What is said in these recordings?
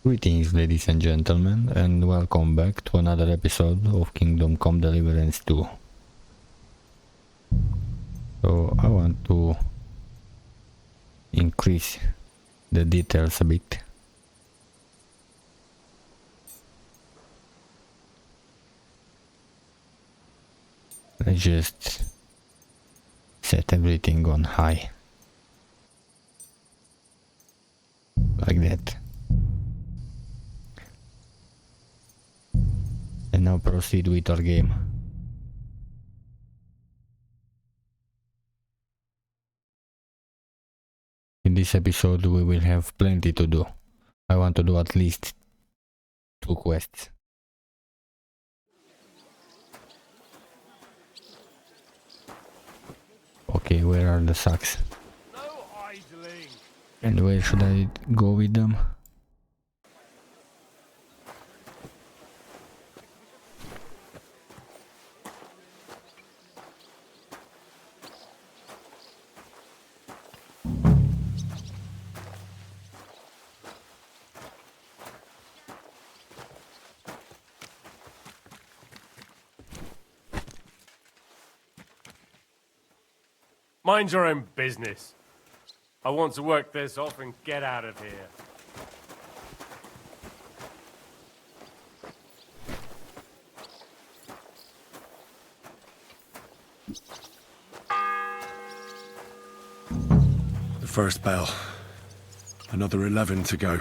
Greetings, ladies and gentlemen, and welcome back to another episode of Kingdom Come Deliverance 2. So I want to increase the details a bit. Let's just set everything on high. Like that. And now proceed with our game. In this episode we will have plenty to do. I want to do at least 2 quests. Okay, where are the sacks? And where should I go with them? Mind your own business. I want to work this off and get out of here. The first bell. Another 11 to go.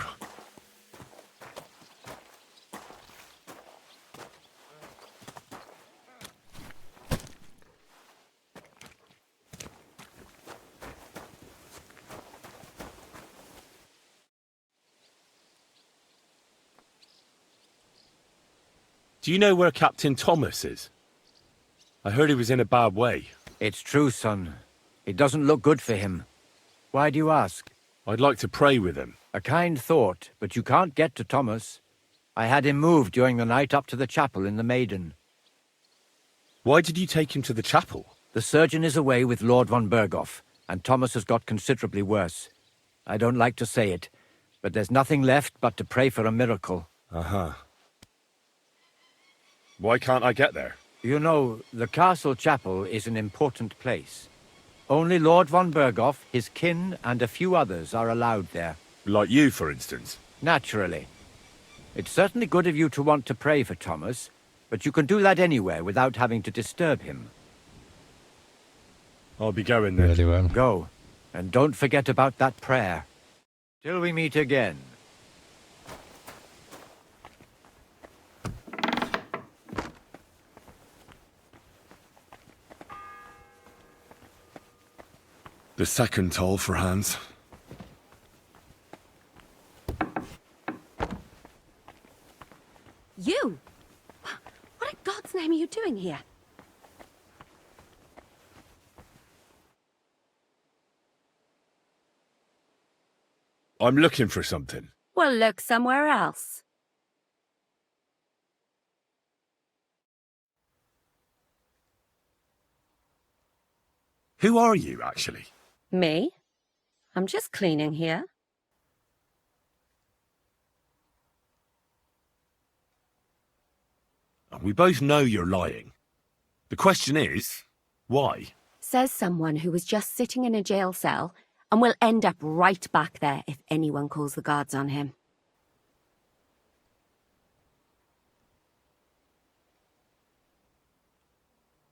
Do you know where Captain Thomas is? I heard he was in a bad way. It's true, son. It doesn't look good for him. Why do you ask? I'd like to pray with him. A kind thought, but you can't get to Thomas. I had him moved during the night up to the chapel in the Maiden. Why did you take him to the chapel? The surgeon is away with Lord von Berghoff, and Thomas has got considerably worse. I don't like to say it, but there's nothing left but to pray for a miracle. Uh-huh. Why can't I get there? You know, the castle chapel is an important place. Only Lord von Berghoff, his kin, and a few others are allowed there. Like you, for instance. Naturally. It's certainly good of you to want to pray for Thomas, but you can do that anywhere without having to disturb him. I'll be going then. Very well. Go, and don't forget about that prayer. Till we meet again. The second toll for Hans. You? What in God's name are you doing here? I'm looking for something. Well, look somewhere else. Who are you, actually? Me? I'm just cleaning here. We both know you're lying. The question is, why? Says someone who was just sitting in a jail cell and will end up right back there if anyone calls the guards on him.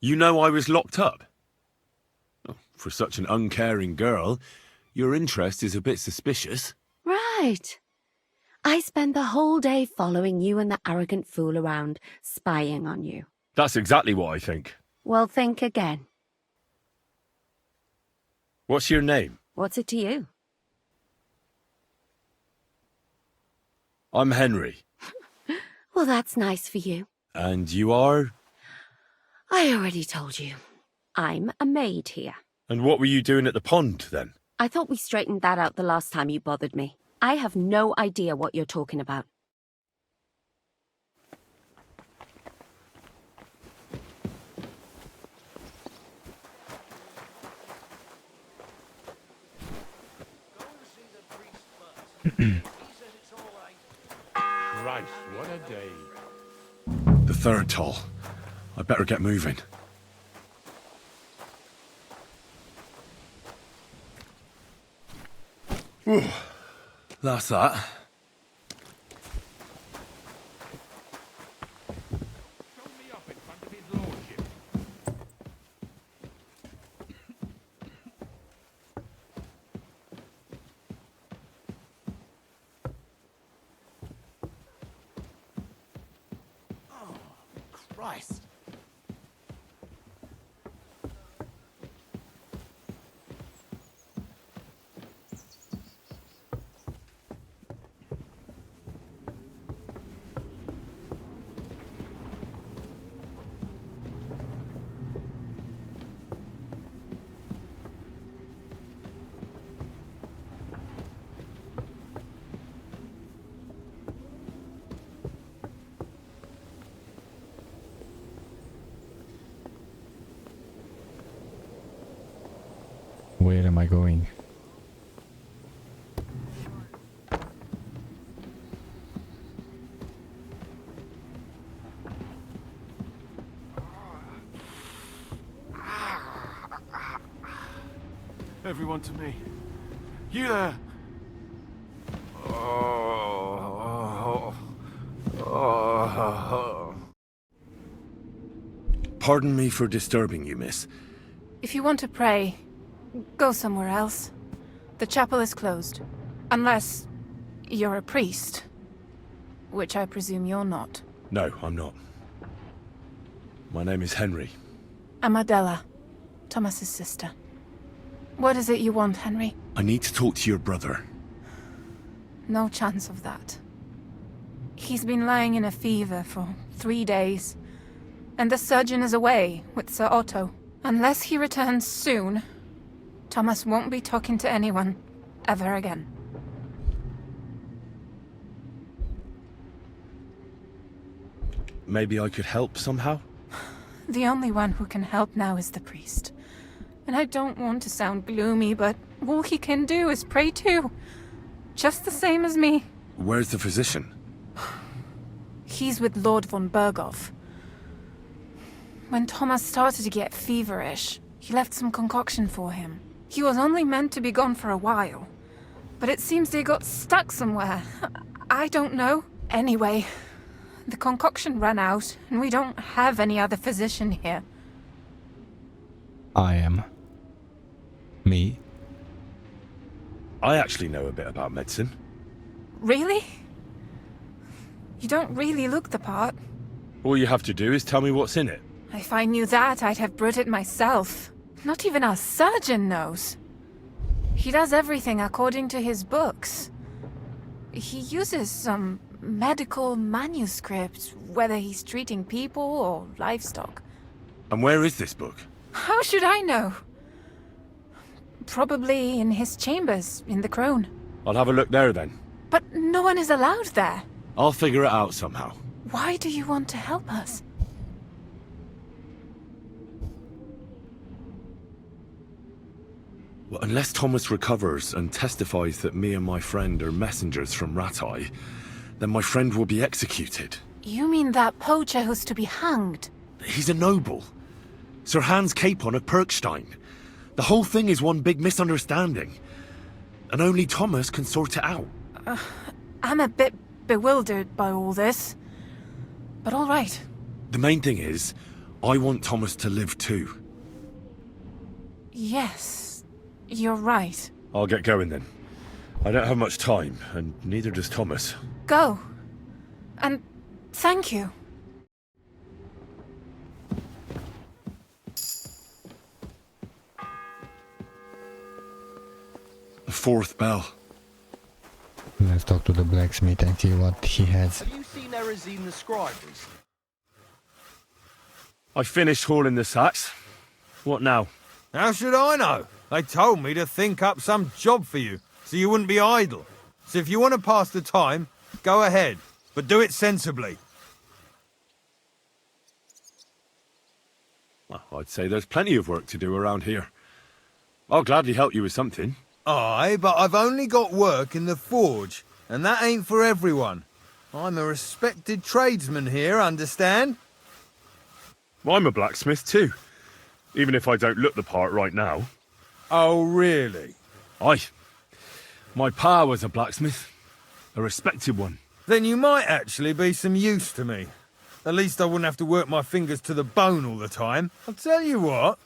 You know I was locked up? Oh, for such an uncaring girl, your interest is a bit suspicious. Right. I spend the whole day following you and the arrogant fool around, spying on you. That's exactly what I think. Well, think again. What's your name? What's it to you? I'm Henry. Well, that's nice for you. And you are? I already told you. I'm a maid here. And what were you doing at the pond, then? I thought we straightened that out the last time you bothered me. I have no idea what you're talking about. Christ, what a day. The third toll. I better get moving. Whew. That's that. Show me up in front of his lordship. Christ! Where am I going? Everyone to me. You there? Pardon me for disturbing you, miss. If you want to pray, go somewhere else. The chapel is closed. Unless you're a priest. Which I presume you're not. No, I'm not. My name is Henry. I'm Adela, Thomas's sister. What is it you want, Henry? I need to talk to your brother. No chance of that. He's been lying in a fever for 3 days. And the surgeon is away with Sir Otto. Unless he returns soon, Thomas won't be talking to anyone ever again. Maybe I could help somehow? The only one who can help now is the priest. And I don't want to sound gloomy, but all he can do is pray too. Just the same as me. Where's the physician? He's with Lord von Berghoff. When Thomas started to get feverish, he left some concoction for him. He was only meant to be gone for a while. But it seems they got stuck somewhere. I don't know. Anyway, the concoction ran out, and we don't have any other physician here. I am. Me? I actually know a bit about medicine. Really? You don't really look the part. All you have to do is tell me what's in it. If I knew that, I'd have brewed it myself. Not even our surgeon knows. He does everything according to his books. He uses some medical manuscript, whether he's treating people or livestock. And where is this book? How should I know? Probably in his chambers, in the Crone. I'll have a look there then. But no one is allowed there. I'll figure it out somehow. Why do you want to help us? Well, unless Thomas recovers and testifies that me and my friend are messengers from Rattay, then my friend will be executed. You mean that poacher who's to be hanged? He's a noble. Sir Hans Capon of Perkstein. The whole thing is one big misunderstanding. And only Thomas can sort it out. I'm a bit bewildered by all this. But all right. The main thing is, I want Thomas to live too. Yes, you're right. I'll get going then. I don't have much time, and neither does Thomas. Go. And thank you. The fourth bell. Let's talk to the blacksmith and see what he has. Have you seen Erazine the scribe recently? I finished hauling the sacks. What now? How should I know? They told me to think up some job for you, so you wouldn't be idle. So if you want to pass the time, go ahead, but do it sensibly. Well, I'd say there's plenty of work to do around here. I'll gladly help you with something. Aye, but I've only got work in the forge, and that ain't for everyone. I'm a respected tradesman here, understand? I'm a blacksmith too, even if I don't look the part right now. Oh, really? Aye. My pa was a blacksmith. A respected one. Then you might actually be some use to me. At least I wouldn't have to work my fingers to the bone all the time. I'll tell you what,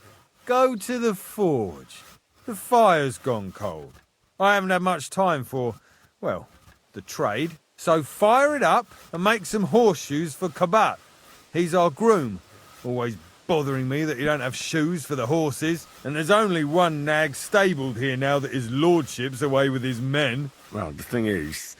go to the forge. The fire's gone cold. I haven't had much time for, well, the trade. So fire it up and make some horseshoes for Kabat. He's our groom. Always bothering me that you don't have shoes for the horses. And there's only one nag stabled here now that his lordship's away with his men. Well, the thing is,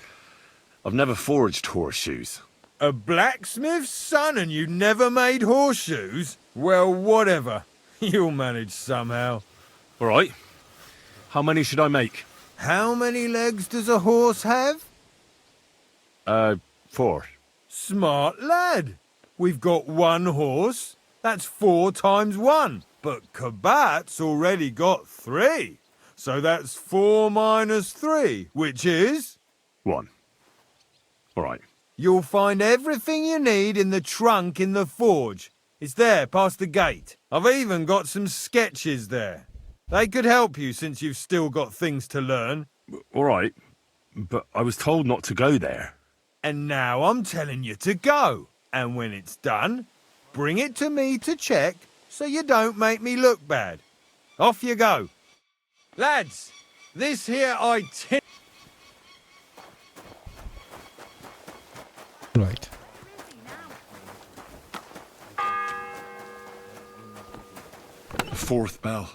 I've never forged horseshoes. A blacksmith's son and you never made horseshoes? Well, whatever. You'll manage somehow. All right. How many should I make? How many legs does a horse have? 4. Smart lad. We've got one horse. That's 4 times 1. But Kabat's already got 3. So that's 4 minus 3, which is... 1. All right. You'll find everything you need in the trunk in the forge. It's there, past the gate. I've even got some sketches there. They could help you since you've still got things to learn. All right. But I was told not to go there. And now I'm telling you to go. And when it's done, bring it to me to check so you don't make me look bad. Off you go. Lads, this here Right. The 4th bell.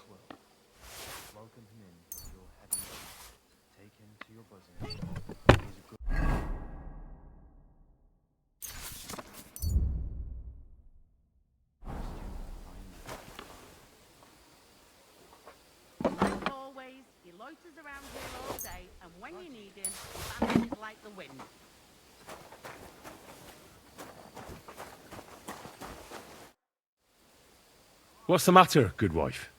Always, he loiters around here all day, and when you need him, he vanishes like the wind. What's the matter, good wife?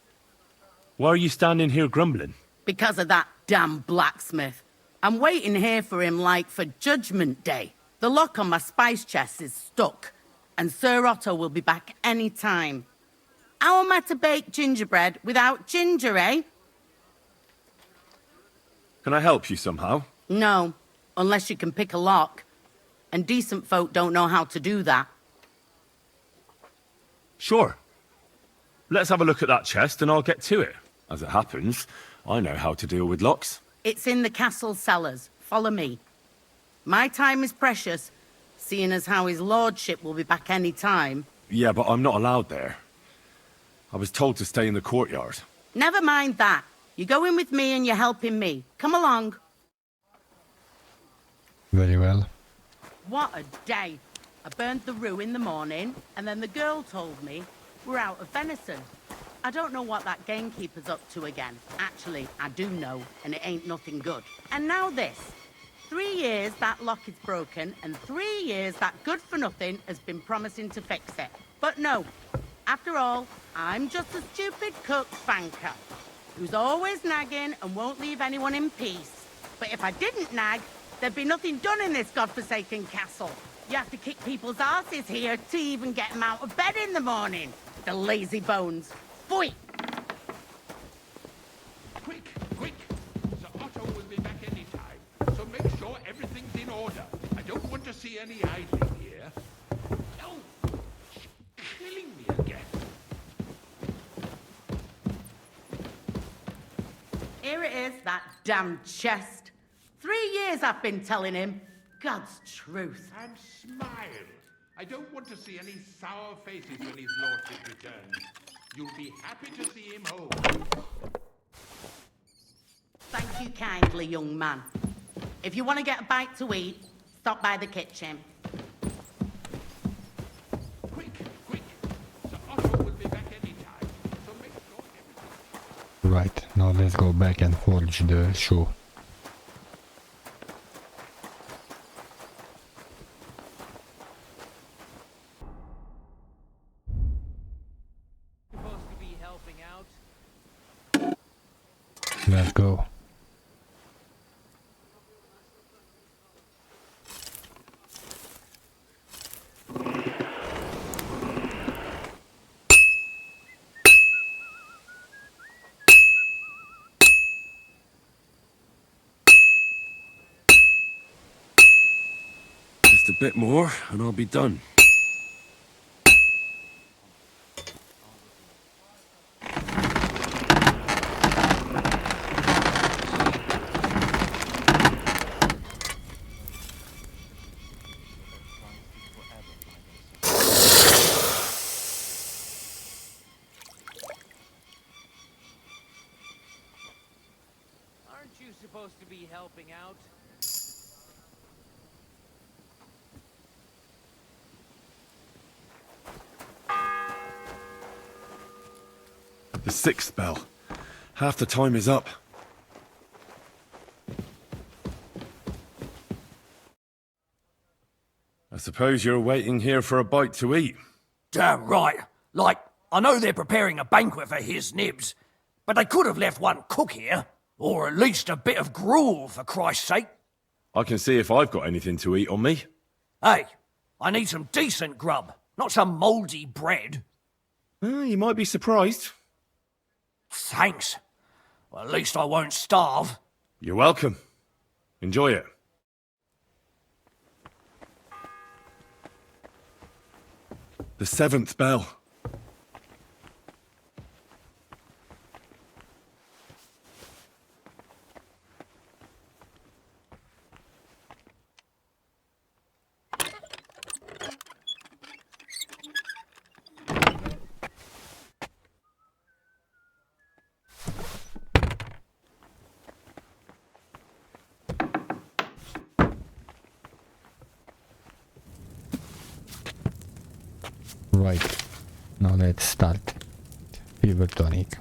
Why are you standing here grumbling? Because of that damn blacksmith. I'm waiting here for him like for Judgment Day. The lock on my spice chest is stuck, and Sir Otto will be back any time. How am I to bake gingerbread without ginger, eh? Can I help you somehow? No, unless you can pick a lock. And decent folk don't know how to do that. Sure. Let's have a look at that chest and I'll get to it. As it happens, I know how to deal with locks. It's in the castle cellars. Follow me. My time is precious, seeing as how his lordship will be back any time. Yeah, but I'm not allowed there. I was told to stay in the courtyard. Never mind that. You go in with me and you're helping me. Come along. Very well. What a day. I burnt the roux in the morning, and then the girl told me we're out of venison. I don't know what that gamekeeper's up to again. Actually, I do know, and it ain't nothing good. And now this. 3 years that lock is broken, and 3 years that good-for-nothing has been promising to fix it. But no. After all, I'm just a stupid cook banker who's always nagging and won't leave anyone in peace. But if I didn't nag, there'd be nothing done in this godforsaken castle. You have to kick people's asses here to even get them out of bed in the morning. The lazy bones. Boy! Quick, quick! Sir Otto will be back any time, so make sure everything's in order. I don't want to see any idling here. Oh, she's killing me again. Here it is, that damn chest. 3 years I've been telling him. God's truth. And smile. I don't want to see any sour faces when his lordship returns. You'll be happy to see him home. Thank you kindly, young man. If you want to get a bite to eat, stop by the kitchen. Quick, quick! Sir Otto will be back any time, so make sure everything... Right, now let's go back and forge the shoe. Supposed to be helping out. Let's go. Just a bit more, and I'll be done. Aren't you supposed to be helping out? The 6th bell. Half the time is up. I suppose you're waiting here for a bite to eat. Damn right. Like, I know they're preparing a banquet for his nibs, but they could have left one cook here. Or at least a bit of gruel, for Christ's sake. I can see if I've got anything to eat on me. Hey, I need some decent grub, not some mouldy bread. You might be surprised. Thanks. Well, at least I won't starve. You're welcome. Enjoy it. The 7th bell. Right. Now let's start. Fever tonic.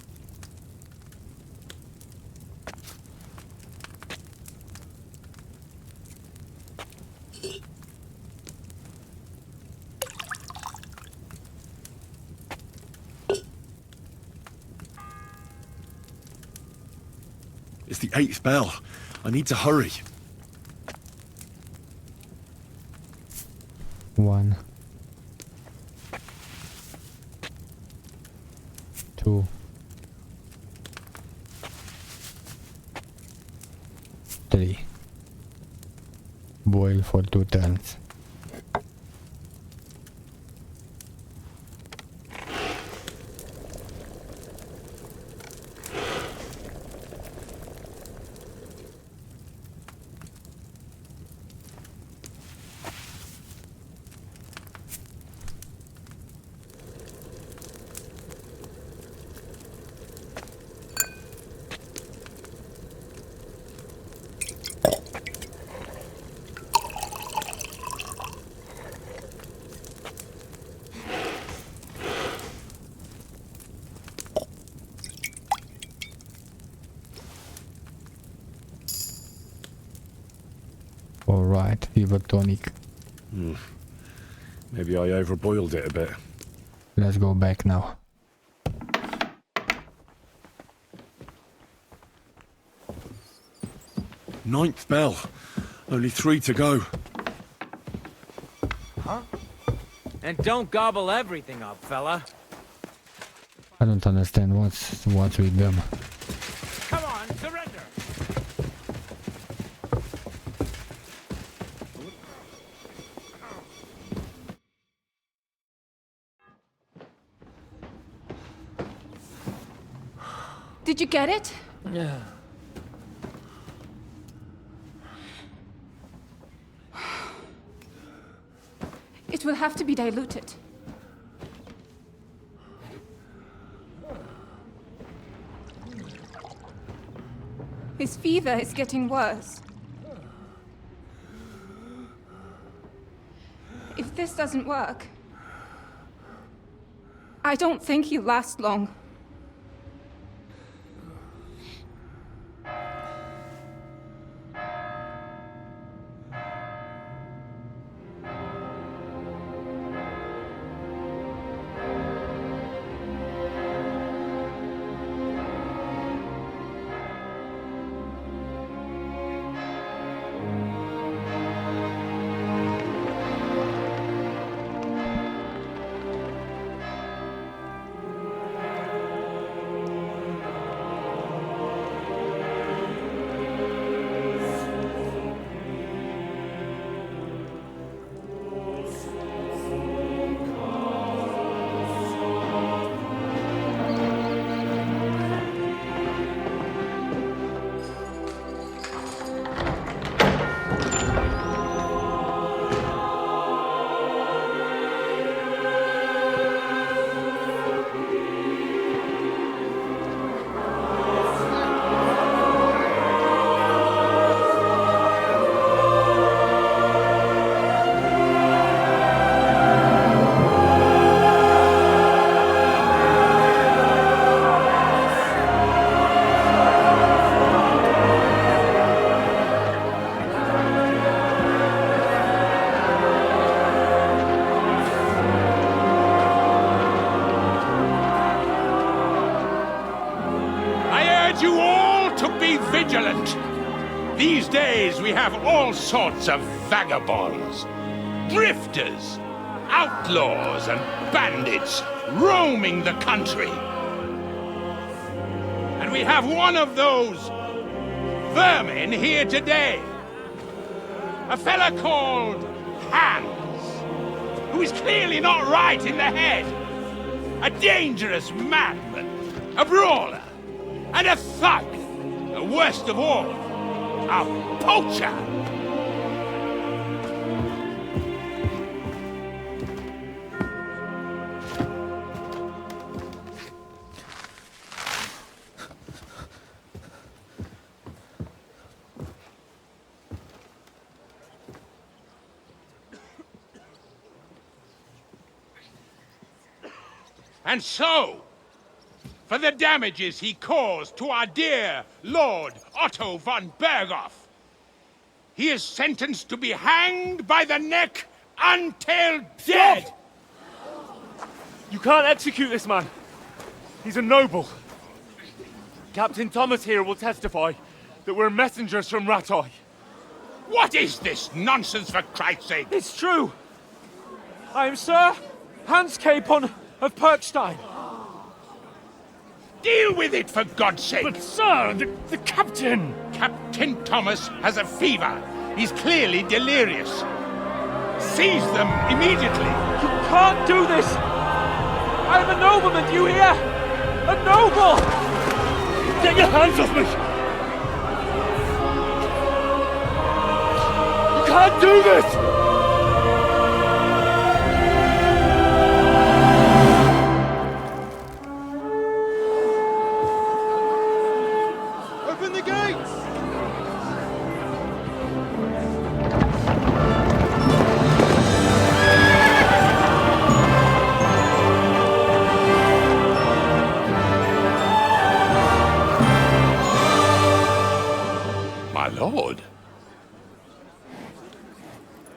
It's the 8th bell. I need to hurry. 1, 2, 3. Boil for 2 turns. Alright, fever tonic. Maybe I overboiled it a bit. Let's go back now. Ninth bell. Only 3 to go. And don't gobble everything up, fella. I don't understand what's with them. Come on, surrender! Did you get it? Yeah. It will have to be diluted. His fever is getting worse. If this doesn't work, I don't think he'll last long. These days we have all sorts of vagabonds, drifters, outlaws and bandits roaming the country. And we have one of those vermin here today. A fella called Hans, who is clearly not right in the head. A dangerous madman, a brawler, and a thug. Worst of all, a poacher. And so, for the damages he caused to our dear Lord Otto von Berghoff, he is sentenced to be hanged by the neck until dead! You can't execute this man. He's a noble. Captain Thomas here will testify that we're messengers from Rattay. What is this nonsense, for Christ's sake? It's true. I am Sir Hans Capon of Perkstein. Deal with it, for God's sake! But sir, the captain! Captain Thomas has a fever. He's clearly delirious. Seize them immediately. You can't do this! I'm a nobleman, do you hear? A noble! Get your hands off me! You can't do this! My lord.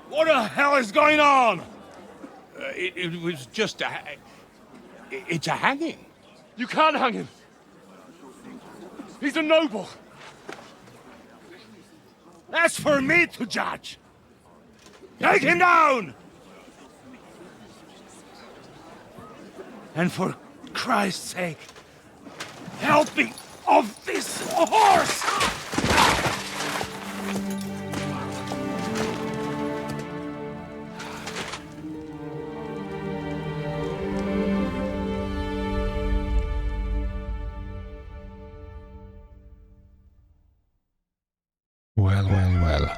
What the hell is going on? It was just a... It's a hanging. You can't hang him. He's a noble. That's for me to judge. Take him down! And for Christ's sake, help me off this horse! Well, well, well.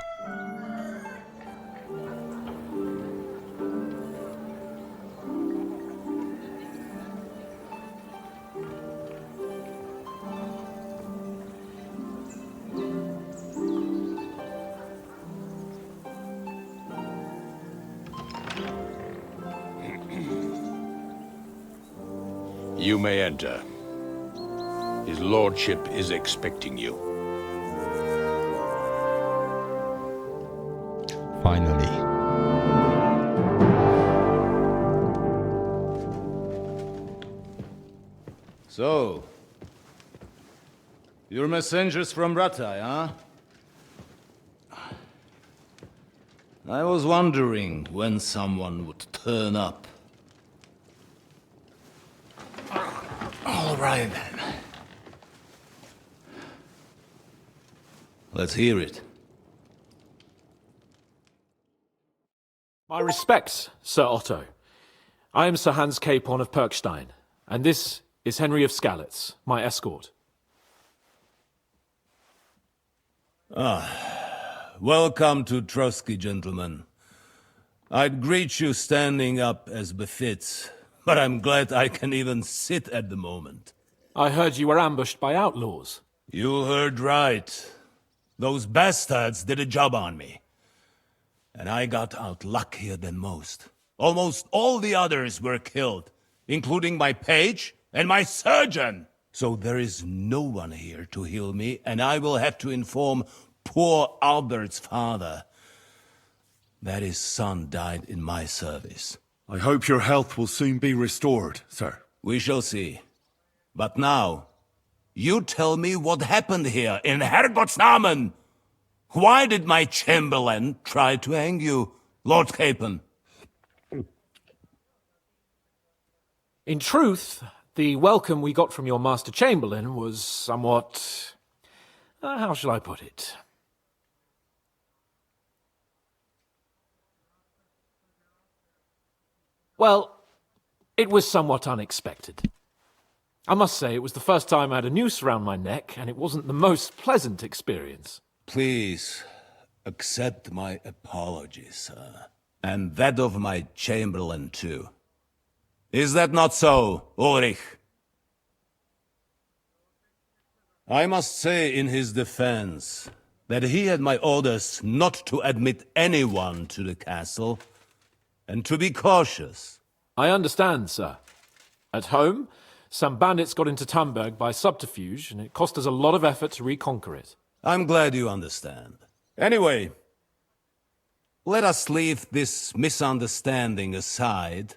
You may enter. His lordship is expecting you. Finally. So, you're messengers from Rattay, huh? I was wondering when someone would turn up. All right, then. Let's hear it. My respects, Sir Otto. I am Sir Hans Capon of Perkstein, and this is Henry of Skalitz, my escort. Welcome to Trotsky, gentlemen. I'd greet you standing up as befits, but I'm glad I can even sit at the moment. I heard you were ambushed by outlaws. You heard right. Those bastards did a job on me. And I got out luckier than most. Almost all the others were killed, including my page and my surgeon. So there is no one here to heal me, and I will have to inform poor Albert's father that his son died in my service. I hope your health will soon be restored, sir. We shall see. But now, you tell me what happened here in Herrgottsnamen. Why did my chamberlain try to hang you, Lord Capon? In truth, the welcome we got from your Master Chamberlain was somewhat... how shall I put it? Well, it was somewhat unexpected. I must say, it was the first time I had a noose around my neck, and it wasn't the most pleasant experience. Please, accept my apologies, sir. And that of my chamberlain, too. Is that not so, Ulrich? I must say in his defense that he had my orders not to admit anyone to the castle, and to be cautious. I understand, sir. At home, some bandits got into Tamberg by subterfuge, and it cost us a lot of effort to reconquer it. I'm glad you understand. Anyway, let us leave this misunderstanding aside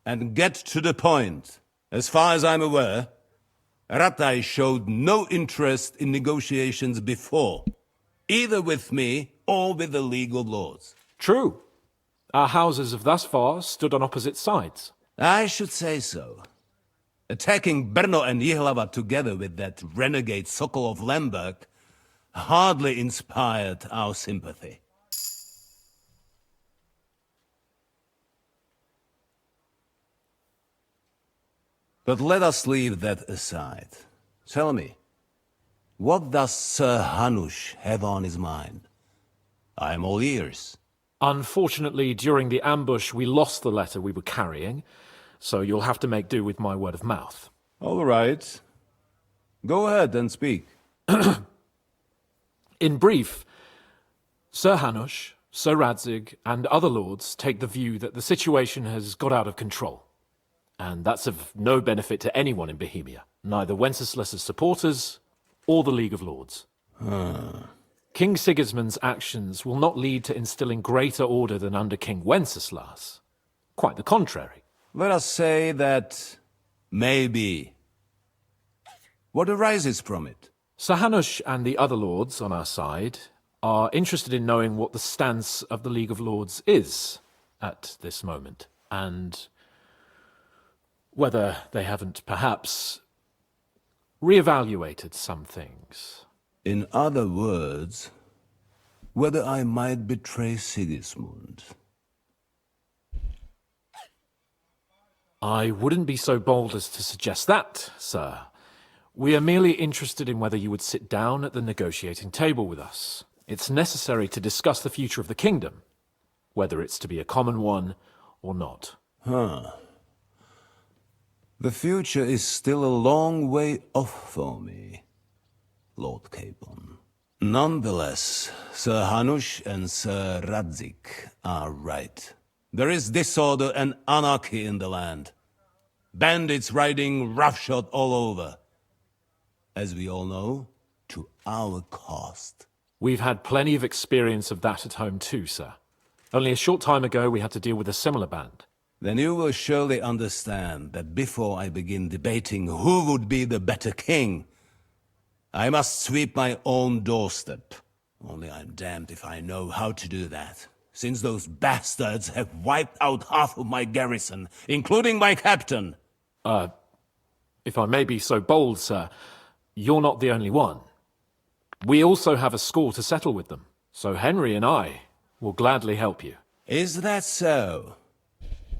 and get to the point. As far as I'm aware, Ratai showed no interest in negotiations before, either with me or with the League of Lords. True. Our houses have thus far stood on opposite sides. I should say so. Attacking Brno and Jihlava together with that renegade Sokol of Lemberg hardly inspired our sympathy. But let us leave that aside. Tell me, what does Sir Hanush have on his mind? I am all ears. Unfortunately, during the ambush, we lost the letter we were carrying, so you'll have to make do with my word of mouth. All right. Go ahead and speak. In brief, Sir Hanush, Sir Radzig, and other lords take the view that the situation has got out of control. And that's of no benefit to anyone in Bohemia, neither Wenceslas's supporters or the League of Lords. King Sigismund's actions will not lead to instilling greater order than under King Wenceslas. Quite the contrary. Let us say that maybe. What arises from it? Sir Hanush and the other lords on our side are interested in knowing what the stance of the League of Lords is at this moment, and whether they haven't perhaps reevaluated some things. In other words, whether I might betray Sigismund. I wouldn't be so bold as to suggest that, sir. We are merely interested in whether you would sit down at the negotiating table with us. It's necessary to discuss the future of the kingdom, whether it's to be a common one or not. The future is still a long way off for me, Lord Capon. Nonetheless, Sir Hanush and Sir Radzig are right. There is disorder and anarchy in the land. Bandits riding roughshod all over. As we all know, to our cost. We've had plenty of experience of that at home too, sir. Only a short time ago we had to deal with a similar band. Then you will surely understand that before I begin debating who would be the better king, I must sweep my own doorstep. Only I'm damned if I know how to do that, since those bastards have wiped out half of my garrison, including my captain. If I may be so bold, sir, you're not the only one. We also have a score to settle with them, so Henry and I will gladly help you. Is that so?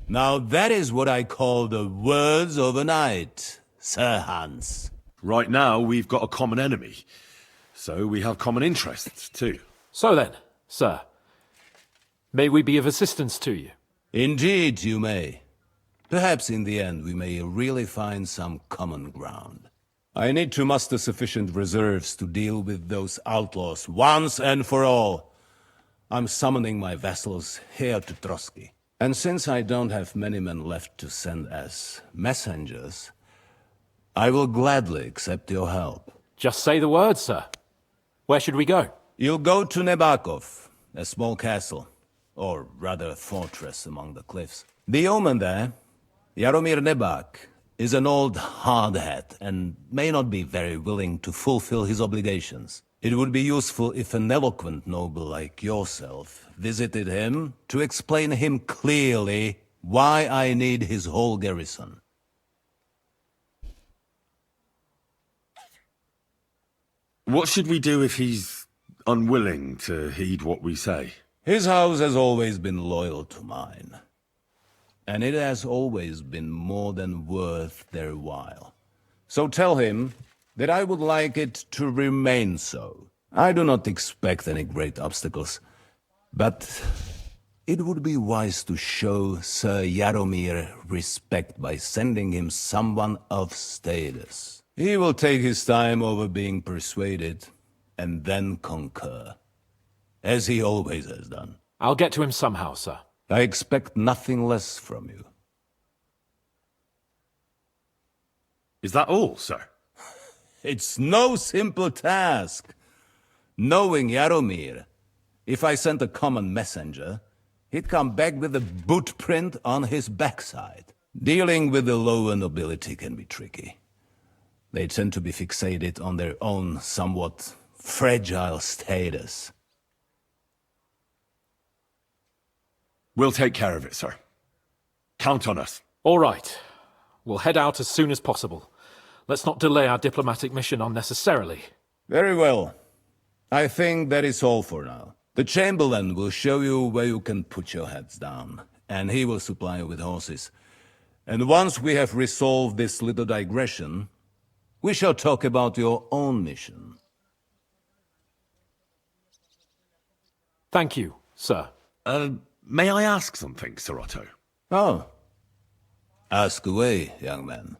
Now that is what I call the words of a knight, Sir Hans. Right now, we've got a common enemy, so we have common interests too. So then, sir, may we be of assistance to you? Indeed you may. Perhaps in the end we may really find some common ground. I need to muster sufficient reserves to deal with those outlaws once and for all. I'm summoning my vassals here to Trotsky. And since I don't have many men left to send as messengers, I will gladly accept your help. Just say the word, sir. Where should we go? You'll go to Nebakov, a small castle, or rather a fortress among the cliffs. The yeoman there, Jaromir Nebak, is an old hardhat and may not be very willing to fulfill his obligations. It would be useful if an eloquent noble like yourself visited him to explain him clearly why I need his whole garrison. What should we do if he's unwilling to heed what we say? His house has always been loyal to mine, and it has always been more than worth their while. So tell him that I would like it to remain so. I do not expect any great obstacles, but it would be wise to show Sir Jaromir respect by sending him someone of status. He will take his time over being persuaded, and then concur, as he always has done. I'll get to him somehow, sir. I expect nothing less from you. Is that all, sir? It's no simple task. Knowing Jaromir, if I sent a common messenger, he'd come back with a boot print on his backside. Dealing with the lower nobility can be tricky. They tend to be fixated on their own somewhat fragile status. We'll take care of it, sir. Count on us. All right. We'll head out as soon as possible. Let's not delay our diplomatic mission unnecessarily. Very well. I think that is all for now. The Chamberlain will show you where you can put your heads down, and he will supply you with horses. And once we have resolved this little digression, we shall talk about your own mission. Thank you, sir. May I ask something, Sir Otto? Oh. Ask away, young man.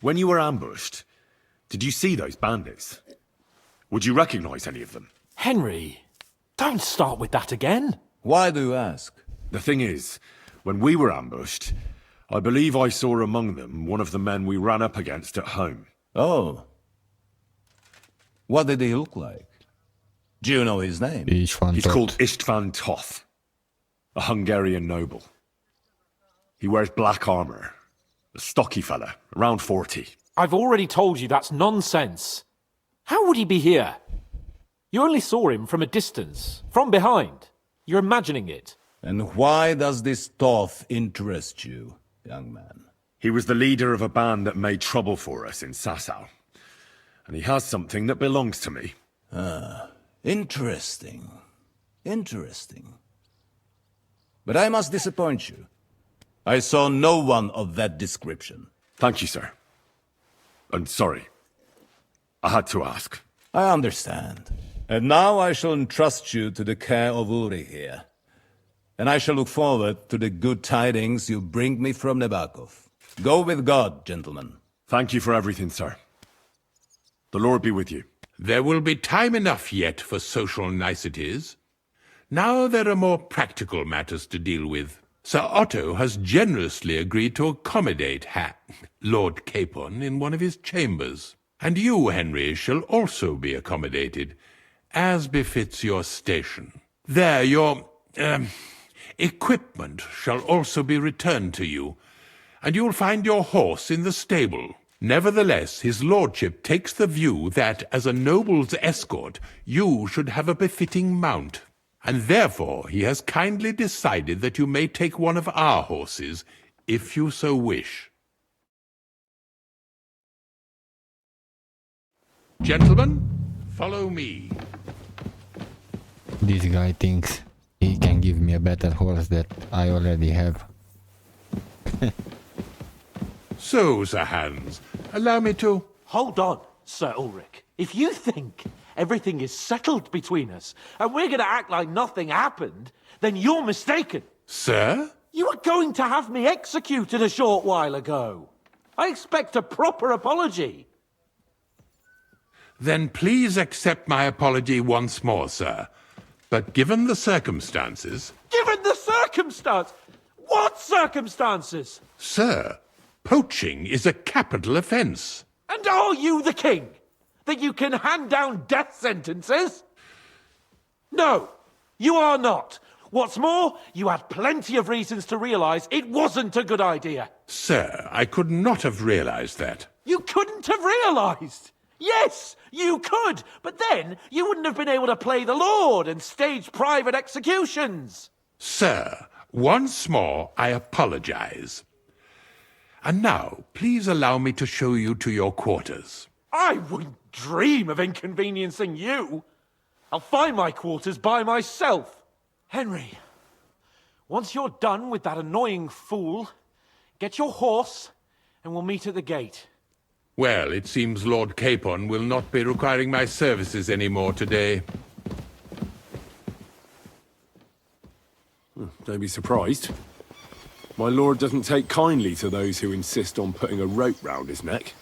When you were ambushed, did you see those bandits? Would you recognize any of them? Henry, don't start with that again. Why do you ask? The thing is, when we were ambushed, I believe I saw among them one of the men we ran up against at home. Oh. What did he look like? Do you know his name? He's called Istvan Toth, a Hungarian noble. He wears black armor. A stocky fella, around 40. I've already told you that's nonsense. How would he be here? You only saw him from a distance, from behind. You're imagining it. And why does this Toth interest you, young man? He was the leader of a band that made trouble for us in Sasau. And he has something that belongs to me. Ah, interesting. Interesting. But I must disappoint you. I saw no one of that description. Thank you, sir. And sorry. I had to ask. I understand. And now I shall entrust you to the care of Uri here. And I shall look forward to the good tidings you bring me from Nebakov. Go with God, gentlemen. Thank you for everything, sir. The Lord be with you. There will be time enough yet for social niceties. Now there are more practical matters to deal with. Sir Otto has generously agreed to accommodate Lord Capon in one of his chambers. And you, Henry, shall also be accommodated, as befits your station. There, your equipment shall also be returned to you, and you'll find your horse in the stable. Nevertheless, his lordship takes the view that, as a noble's escort, you should have a befitting mount. And therefore he has kindly decided that you may take one of our horses, if you so wish. Gentlemen, follow me. This guy thinks he can give me a better horse that I already have. So, Sir Hans, allow me to... Hold on, Sir Ulrich. If you think everything is settled between us, and we're going to act like nothing happened, then you're mistaken. Sir? You were going to have me executed a short while ago. I expect a proper apology. Then please accept my apology once more, sir. But given the circumstances... Given the circumstance? What circumstances? Sir, poaching is a capital offence. And are you the king? That you can hand down death sentences? No, you are not. What's more, you had plenty of reasons to realise it wasn't a good idea. Sir, I could not have realised that. You couldn't have realised? Yes, you could, but then you wouldn't have been able to play the Lord and stage private executions. Sir, once more I apologize. And now, please allow me to show you to your quarters. I wouldn't dream of inconveniencing you. I'll find my quarters by myself. Henry, once you're done with that annoying fool, get your horse and we'll meet at the gate. Well, it seems Lord Capon will not be requiring my services anymore today. Don't be surprised. My lord doesn't take kindly to those who insist on putting a rope round his neck.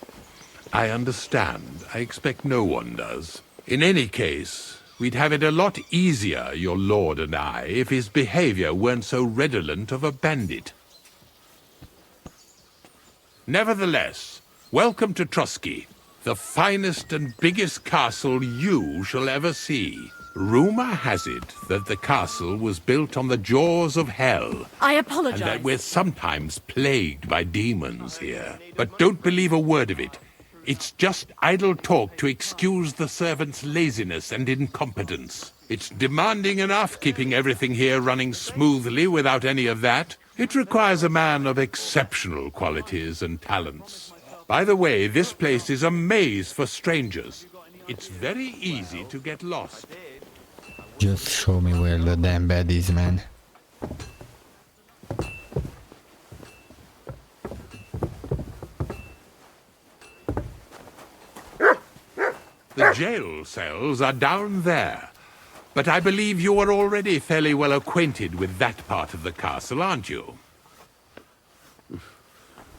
I understand. I expect no one does. In any case, we'd have it a lot easier, your lord and I, if his behavior weren't so redolent of a bandit. Nevertheless, welcome to Trusky, the finest and biggest castle you shall ever see. Rumor has it that the castle was built on the jaws of hell. I apologize. And that we're sometimes plagued by demons here. But don't believe a word of it. It's just idle talk to excuse the servants' laziness and incompetence. It's demanding enough keeping everything here running smoothly without any of that. It requires a man of exceptional qualities and talents. By the way, this place is a maze for strangers. It's very easy to get lost. Just show me where the damn bed is, man. The jail cells are down there. But I believe you are already fairly well acquainted with that part of the castle, aren't you?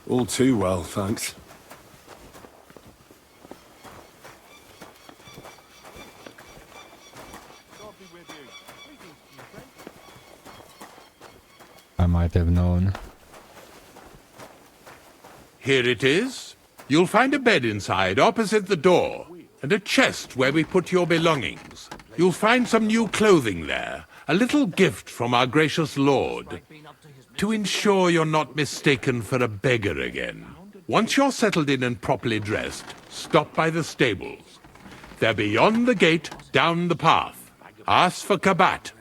All too well, thanks. I might have known. Here it is. You'll find a bed inside, opposite the door, and a chest where we put your belongings. You'll find some new clothing there, a little gift from our gracious lord, to ensure you're not mistaken for a beggar again. Once you're settled in and properly dressed, stop by the stables. They're beyond the gate, down the path. Ask for Kabat.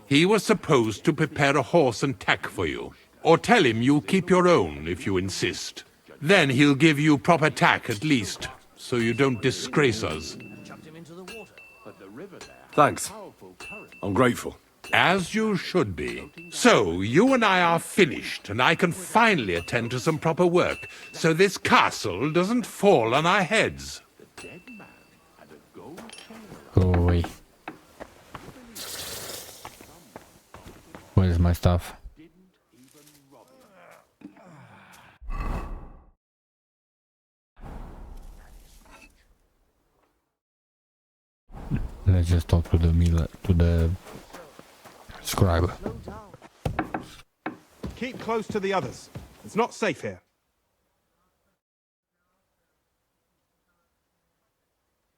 He was supposed to prepare a horse and tack for you. Or tell him you'll keep your own if you insist. Then he'll give you proper tack at least, so you don't disgrace us. Thanks. I'm grateful. As you should be. So, you and I are finished, and I can finally attend to some proper work, so this castle doesn't fall on our heads. Go away. Where's my stuff? Let's just talk to the scribe. Keep close to the others. It's not safe here.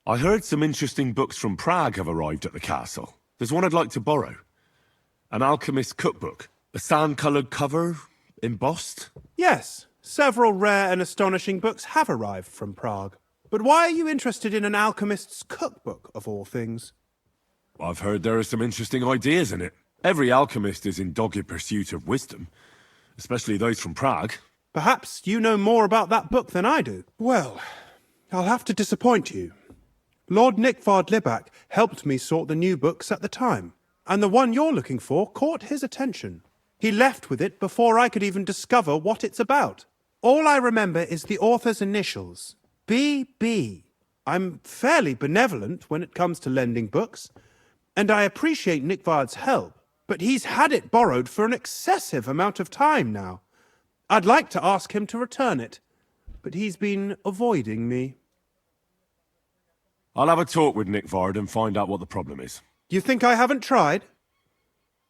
I heard some interesting books from Prague have arrived at the castle. There's one I'd like to borrow. An alchemist's cookbook. A sand-coloured cover, embossed. Yes, several rare and astonishing books have arrived from Prague. But why are you interested in an alchemist's cookbook, of all things? I've heard there are some interesting ideas in it. Every alchemist is in dogged pursuit of wisdom, especially those from Prague. Perhaps you know more about that book than I do. Well, I'll have to disappoint you. Lord Nickvard Libak helped me sort the new books at the time, and the one you're looking for caught his attention. He left with it before I could even discover what it's about. All I remember is the author's initials. B.B. I'm fairly benevolent when it comes to lending books, and I appreciate Nickvard's help, but he's had it borrowed for an excessive amount of time now. I'd like to ask him to return it, but he's been avoiding me. I'll have a talk with Nickvard and find out what the problem is. You think I haven't tried?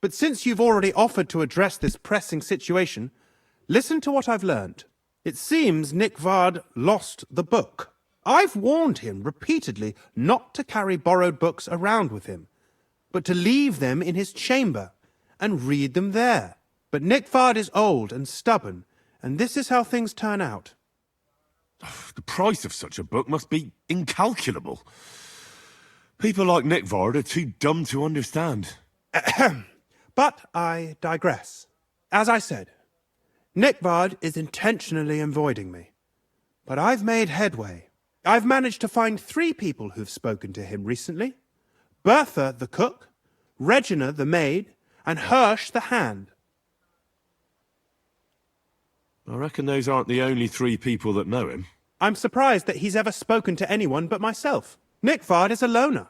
But since you've already offered to address this pressing situation, listen to what I've learnt. It seems Nickvard lost the book. I've warned him repeatedly not to carry borrowed books around with him, but to leave them in his chamber and read them there. But Nickvard is old and stubborn, and this is how things turn out. The price of such a book must be incalculable. People like Nickvard are too dumb to understand. But I digress. As I said, Nickvard is intentionally avoiding me. But I've made headway. I've managed to find 3 people who've spoken to him recently. Bertha, the cook, Regina, the maid, and Hirsch, the hand. I reckon those aren't the only 3 people that know him. I'm surprised that he's ever spoken to anyone but myself. Nickvard is a loner.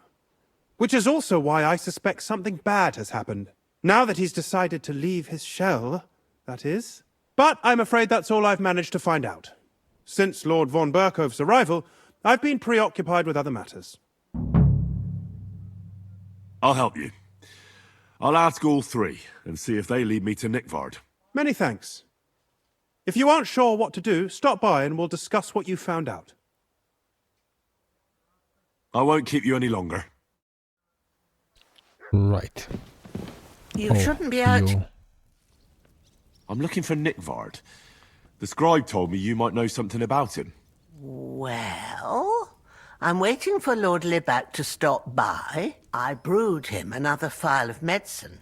Which is also why I suspect something bad has happened. Now that he's decided to leave his shell, that is. But I'm afraid that's all I've managed to find out. Since Lord von Berkhove's arrival, I've been preoccupied with other matters. I'll help you. I'll ask all 3 and see if they lead me to Nickvard. Many thanks. If you aren't sure what to do, stop by and we'll discuss what you found out. I won't keep you any longer. Right. You shouldn't be out. I'm looking for Nickvard. The scribe told me you might know something about him. Well, I'm waiting for Lord Libac to stop by. I brewed him another phial of medicine,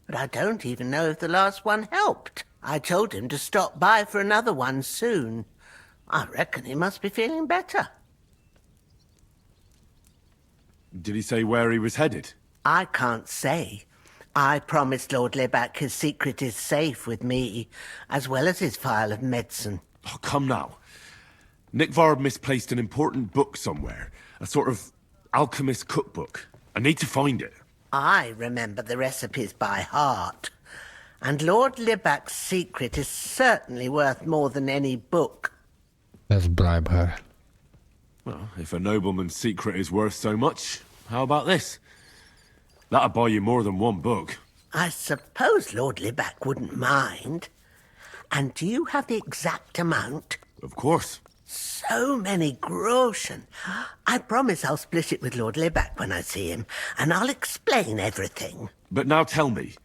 but I don't even know if the last one helped. I told him to stop by for another one soon. I reckon he must be feeling better. Did he say where he was headed? I can't say. I promised Lord Libac his secret is safe with me, as well as his phial of medicine. Oh, come now. Nickvard misplaced an important book somewhere. A sort of alchemist cookbook. I need to find it. I remember the recipes by heart. And Lord Libac's secret is certainly worth more than any book. Let's bribe her. Well, if a nobleman's secret is worth so much, how about this? That'll buy you more than one book. I suppose Lord Libac wouldn't mind. And do you have the exact amount? Of course. So many groschen. I promise I'll split it with Lord Libac when I see him, and I'll explain everything. But now tell me,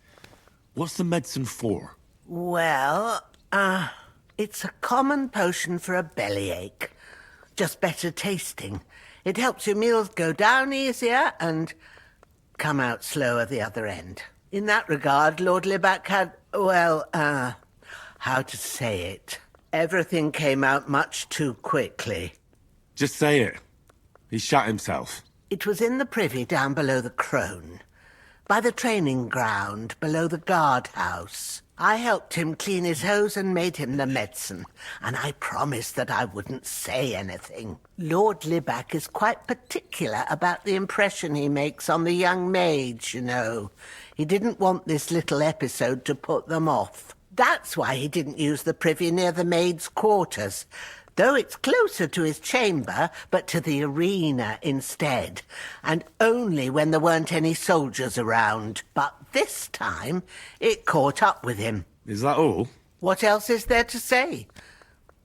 what's the medicine for? Well, it's a common potion for a bellyache. Just better tasting. It helps your meals go down easier and come out slower the other end. In that regard, Lord Libac had, well, how to say it? Everything came out much too quickly. Just say it. He shot himself. It was in the privy down below the Crone, by the training ground below the guardhouse. I helped him clean his hose and made him the medicine, and I promised that I wouldn't say anything. Lord Libac is quite particular about the impression he makes on the young maids, you know. He didn't want this little episode to put them off. That's why he didn't use the privy near the maids' quarters, though it's closer to his chamber, but to the arena instead, and only when there weren't any soldiers around. But this time, it caught up with him. Is that all? What else is there to say?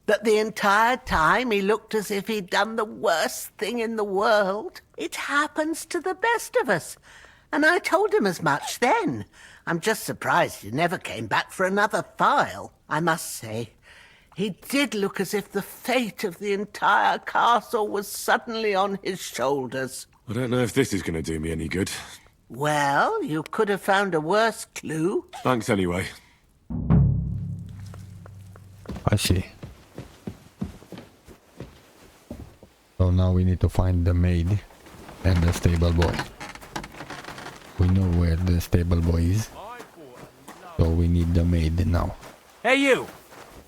That the entire time he looked as if he'd done the worst thing in the world. It happens to the best of us. And I told him as much then. I'm just surprised he never came back for another file. I must say, he did look as if the fate of the entire castle was suddenly on his shoulders. I don't know if this is going to do me any good. Well, you could have found a worse clue. Thanks anyway. I see. So now we need to find the maid and the stable boy. We know where the stable boy is. So we need the maid now. Hey you!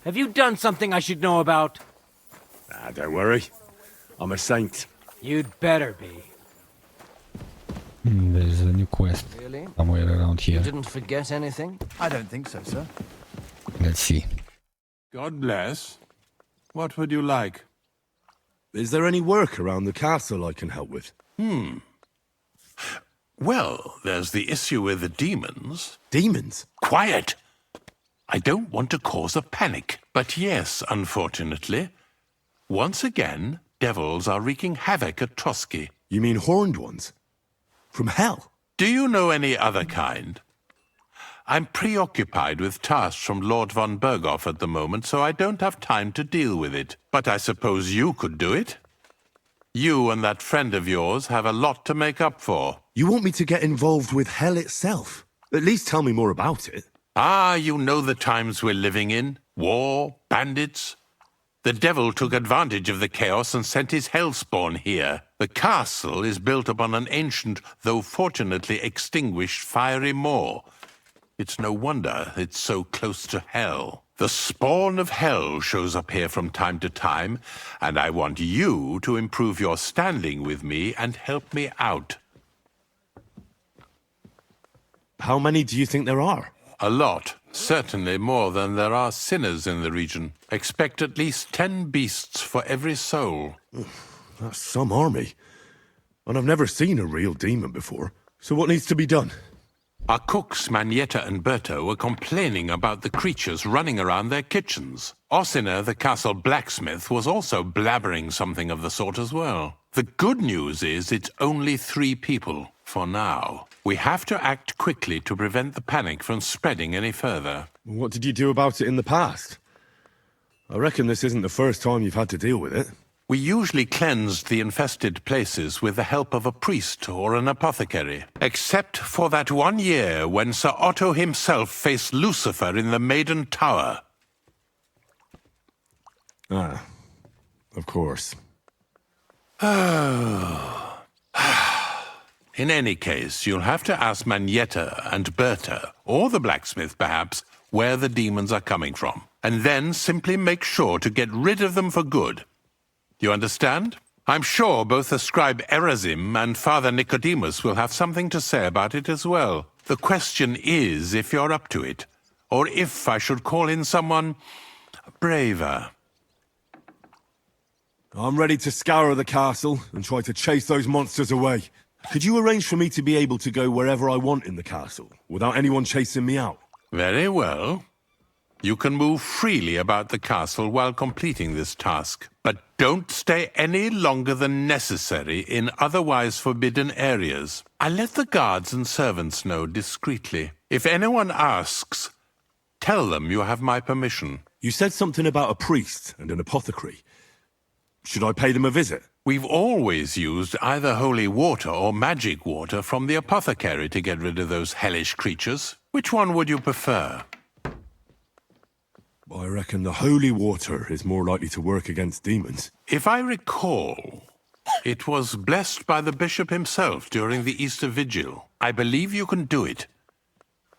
Have you done something I should know about? Don't worry. I'm a saint. You'd better be. There's a new quest Really? somewhere around You here. didn't forget anything? I don't think so, sir. Let's see. God bless. What would you like? Is there any work around the castle I can help with? Well, there's the issue with the demons. Demons? Quiet! I don't want to cause a panic, but yes, unfortunately. Once again, devils are wreaking havoc at Trotsky. You mean horned ones? From hell? Do you know any other kind? I'm preoccupied with tasks from Lord von Berghoff at the moment, so I don't have time to deal with it. But I suppose you could do it? You and that friend of yours have a lot to make up for. You want me to get involved with hell itself? At least tell me more about it. Ah, you know the times we're living in. War, bandits. The devil took advantage of the chaos and sent his hellspawn here. The castle is built upon an ancient, though fortunately extinguished, fiery moor. It's no wonder it's so close to hell. The spawn of hell shows up here from time to time, and I want you to improve your standing with me and help me out. How many do you think there are? A lot. Certainly more than there are sinners in the region. Expect at least 10 beasts for every soul. That's some army. And I've never seen a real demon before. So what needs to be done? Our cooks, Manietta and Berto, were complaining about the creatures running around their kitchens. Ossina, the castle blacksmith, was also blabbering something of the sort as well. The good news is it's only 3 people, for now. We have to act quickly to prevent the panic from spreading any further. What did you do about it in the past? I reckon this isn't the first time you've had to deal with it. We usually cleansed the infested places with the help of a priest or an apothecary. Except for that one year when Sir Otto himself faced Lucifer in the Maiden Tower. Ah, of course. In any case, you'll have to ask Manietta and Berta, or the blacksmith perhaps, where the demons are coming from. And then simply make sure to get rid of them for good. You understand? I'm sure both the scribe Erazim and Father Nicodemus will have something to say about it as well. The question is if you're up to it, or if I should call in someone braver. I'm ready to scour the castle and try to chase those monsters away. Could you arrange for me to be able to go wherever I want in the castle, without anyone chasing me out? Very well. You can move freely about the castle while completing this task, but don't stay any longer than necessary in otherwise forbidden areas. I'll let the guards and servants know discreetly. If anyone asks, tell them you have my permission. You said something about a priest and an apothecary. Should I pay them a visit? We've always used either holy water or magic water from the apothecary to get rid of those hellish creatures. Which one would you prefer? I reckon the holy water is more likely to work against demons. If I recall, it was blessed by the bishop himself during the Easter Vigil. I believe you can do it.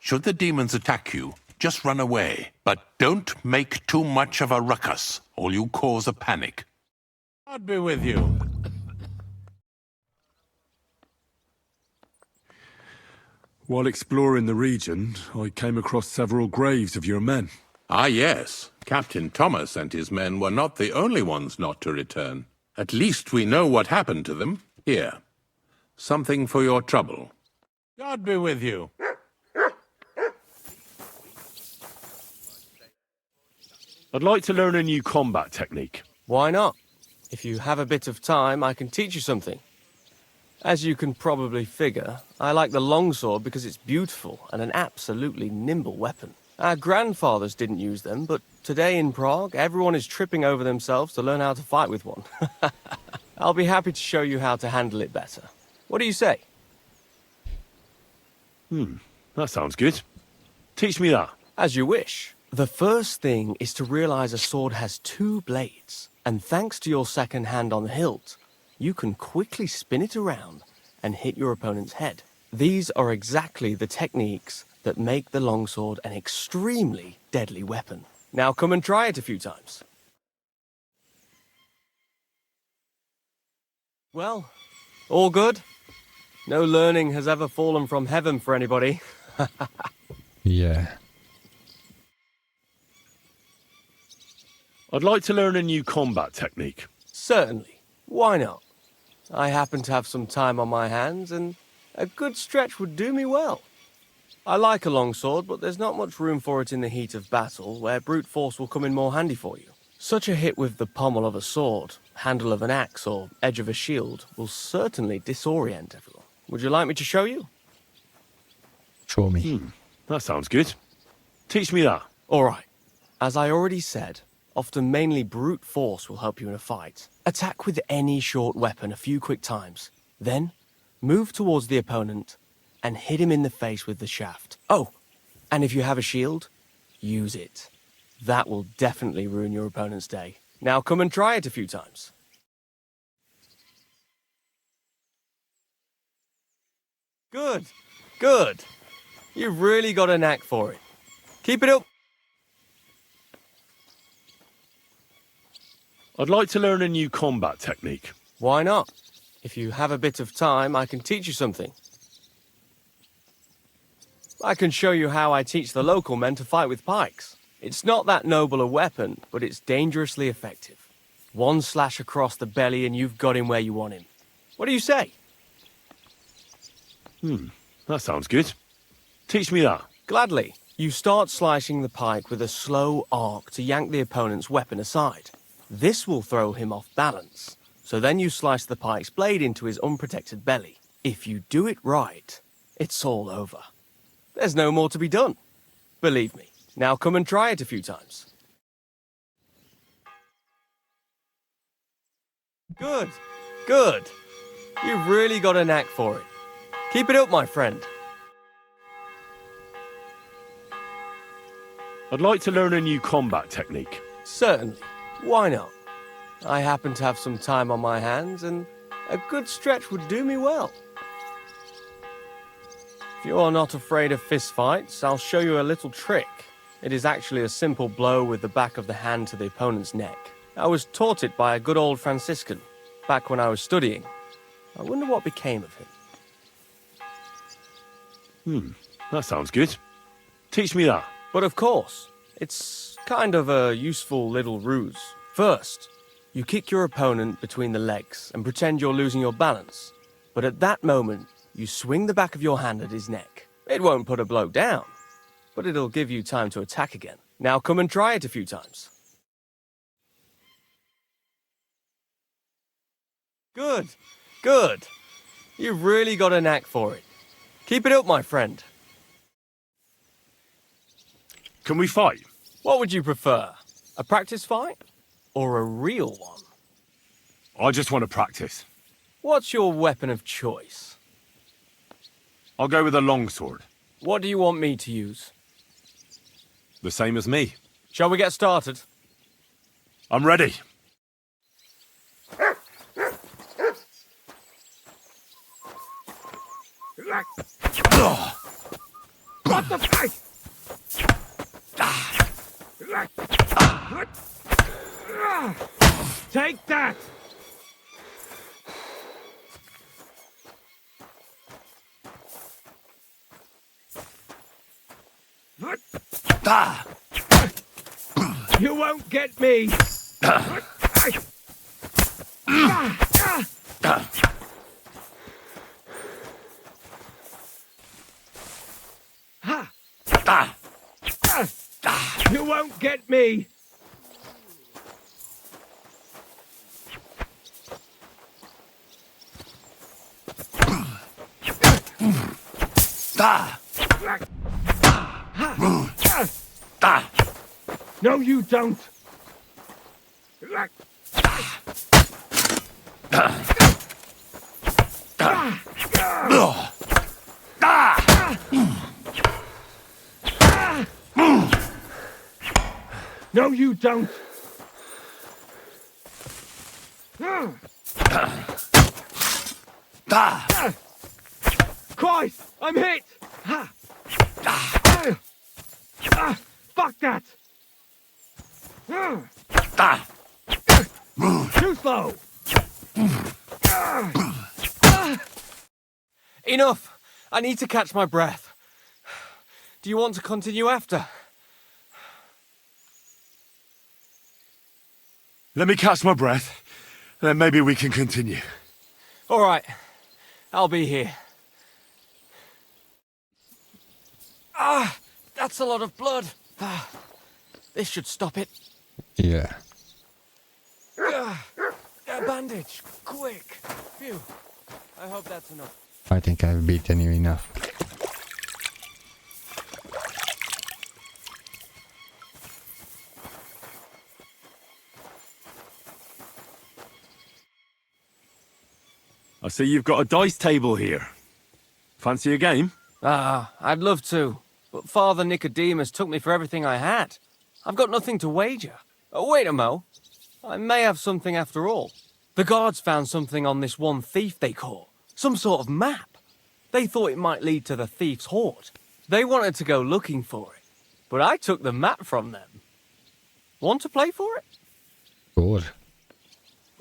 Should the demons attack you, just run away. But don't make too much of a ruckus, or you cause a panic. God be with you. While exploring the region, I came across several graves of your men. Ah, yes. Captain Thomas and his men were not the only ones not to return. At least we know what happened to them. Here. Something for your trouble. God be with you. I'd like to learn a new combat technique. Why not? If you have a bit of time, I can teach you something. As you can probably figure, I like the longsword because it's beautiful and an absolutely nimble weapon. Our grandfathers didn't use them, but today in Prague, everyone is tripping over themselves to learn how to fight with one. I'll be happy to show you how to handle it better. What do you say? That sounds good. Teach me that. As you wish. The first thing is to realize a sword has 2 blades, and thanks to your second hand on the hilt, you can quickly spin it around and hit your opponent's head. These are exactly the techniques that make the longsword an extremely deadly weapon. Now come and try it a few times. Well, all good? No learning has ever fallen from heaven for anybody. Yeah. I'd like to learn a new combat technique. Certainly. Why not? I happen to have some time on my hands, and a good stretch would do me well. I like a longsword, but there's not much room for it in the heat of battle, where brute force will come in more handy for you. Such a hit with the pommel of a sword, handle of an axe, or edge of a shield will certainly disorient everyone. Would you like me to show you? Show me. That sounds good. Teach me that. All right. As I already said, often mainly brute force will help you in a fight. Attack with any short weapon a few quick times. Then, move towards the opponent and hit him in the face with the shaft. Oh, and if you have a shield, use it. That will definitely ruin your opponent's day. Now come and try it a few times. Good, good. You've really got a knack for it. Keep it up. I'd like to learn a new combat technique. Why not? If you have a bit of time, I can teach you something. I can show you how I teach the local men to fight with pikes. It's not that noble a weapon, but it's dangerously effective. One slash across the belly and you've got him where you want him. What do you say? That sounds good. Teach me that. Gladly. You start slicing the pike with a slow arc to yank the opponent's weapon aside. This will throw him off balance. So then you slice the pike's blade into his unprotected belly. If you do it right, it's all over. There's no more to be done. Believe me. Now come and try it a few times. Good, good. You've really got a knack for it. Keep it up, my friend. I'd like to learn a new combat technique. Certainly. Why not? I happen to have some time on my hands, and a good stretch would do me well. If you're not afraid of fistfights, I'll show you a little trick. It is actually a simple blow with the back of the hand to the opponent's neck. I was taught it by a good old Franciscan, back when I was studying. I wonder what became of him. That sounds good. Teach me that. But of course, it's kind of a useful little ruse. First, you kick your opponent between the legs and pretend you're losing your balance. But at that moment, you swing the back of your hand at his neck. It won't put a blow down, but it'll give you time to attack again. Now come and try it a few times. Good, good. You've really got a knack for it. Keep it up, my friend. Can we fight? What would you prefer? A practice fight? Or a real one? I just want to practice. What's your weapon of choice? I'll go with a longsword. What do you want me to use? The same as me. Shall we get started? I'm ready. What the fuck? Take that! You won't get me! You won't get me! No, you don't! No, you don't! Christ! I'm hit! Fuck that! Too slow! Enough! I need to catch my breath. Do you want to continue after? Let me catch my breath, then maybe we can continue. All right. I'll be here. That's a lot of blood. This should stop it. Yeah. A bandage, quick. Phew. I hope that's enough. I think I've beaten you enough. I see you've got a dice table here. Fancy a game? I'd love to. But Father Nicodemus took me for everything I had. I've got nothing to wager. Oh, wait a mo. I may have something after all. The guards found something on this one thief they caught. Some sort of map. They thought it might lead to the thief's hoard. They wanted to go looking for it. But I took the map from them. Want to play for it? Sure.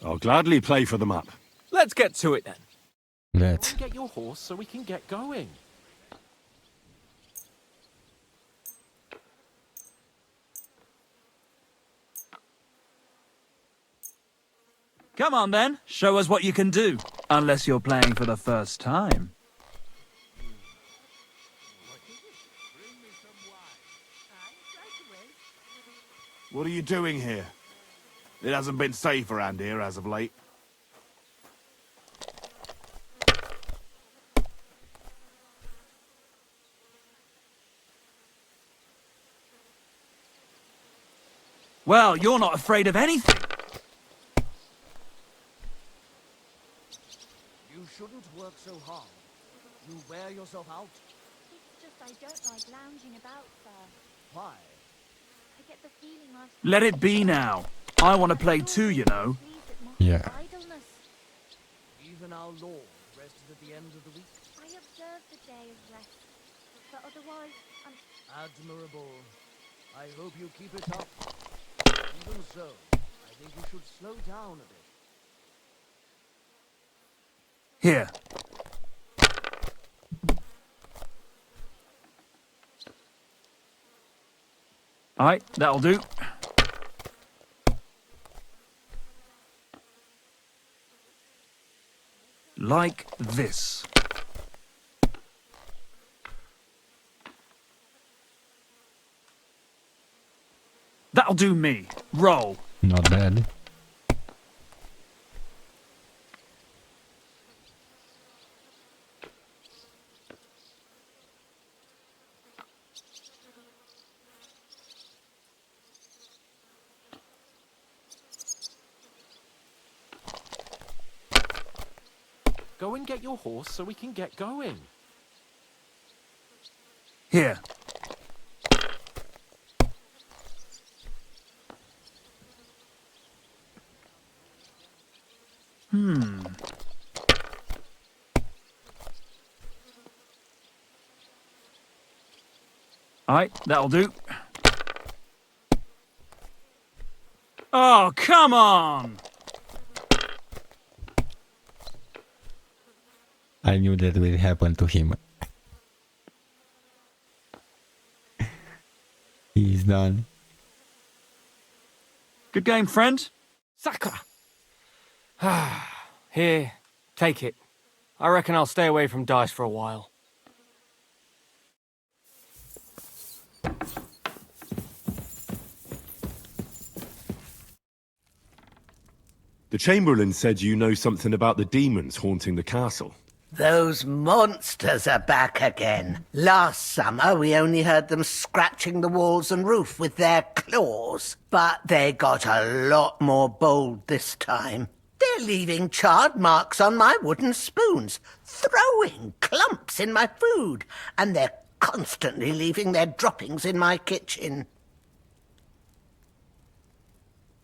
I'll gladly play for the map. Let's get to it then. Let's. Get your horse so we can get going. Come on then, show us what you can do. Unless you're playing for the first time. What are you doing here? It hasn't been safe around here as of late. Well, you're not afraid of anything. You shouldn't work so hard. You wear yourself out. It's just I don't like lounging about, sir. Why? I get the feeling I've... Let it be now. I want to play too, you know. Yeah. idleness. Even our Lord rested at the end of the week. I observe the day of rest, but otherwise, I'm... Admirable. I hope you keep it up. Even so, I think you should slow down a bit. Here. Alright, that'll do. Like this. That'll do me. Roll. Not bad. Go and get your horse so we can get going. Here. Alright, that'll do. Oh, come on! I knew that will happen to him. He's done. Good game, friend. Sakra! Here, take it. I reckon I'll stay away from dice for a while. The Chamberlain said you know something about the demons haunting the castle. Those monsters are back again. Last summer, we only heard them scratching the walls and roof with their claws. But they got a lot more bold this time. They're leaving charred marks on my wooden spoons, throwing clumps in my food, and they're constantly leaving their droppings in my kitchen.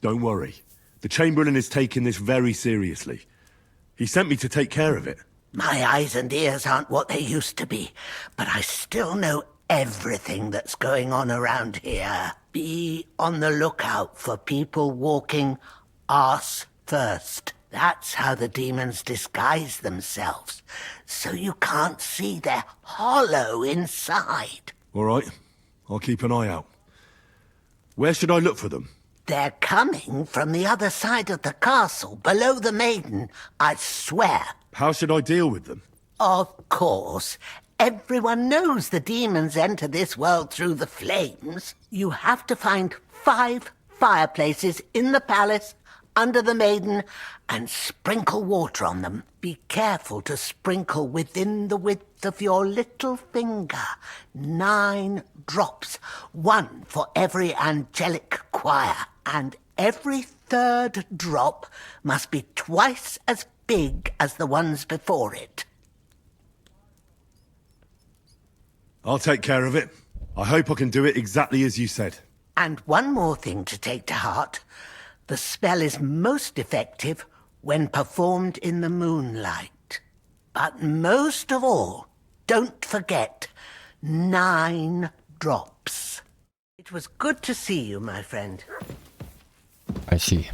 Don't worry. The Chamberlain is taking this very seriously. He sent me to take care of it. My eyes and ears aren't what they used to be, but I still know everything that's going on around here. Be on the lookout for people walking arse first. That's how the demons disguise themselves, so you can't see their hollow inside. All right. I'll keep an eye out. Where should I look for them? They're coming from the other side of the castle, below the maiden, I swear. How should I deal with them? Of course. Everyone knows the demons enter this world through the flames. You have to find 5 fireplaces in the palace, under the maiden, and sprinkle water on them. Be careful to sprinkle within the width of your little finger. 9 drops, 1 for every angelic choir, and every 3rd drop must be twice as big as the ones before it. I'll take care of it. I hope I can do it exactly as you said. And one more thing to take to heart. The spell is most effective when performed in the moonlight. But most of all, don't forget, 9 drops. It was good to see you, my friend. I see.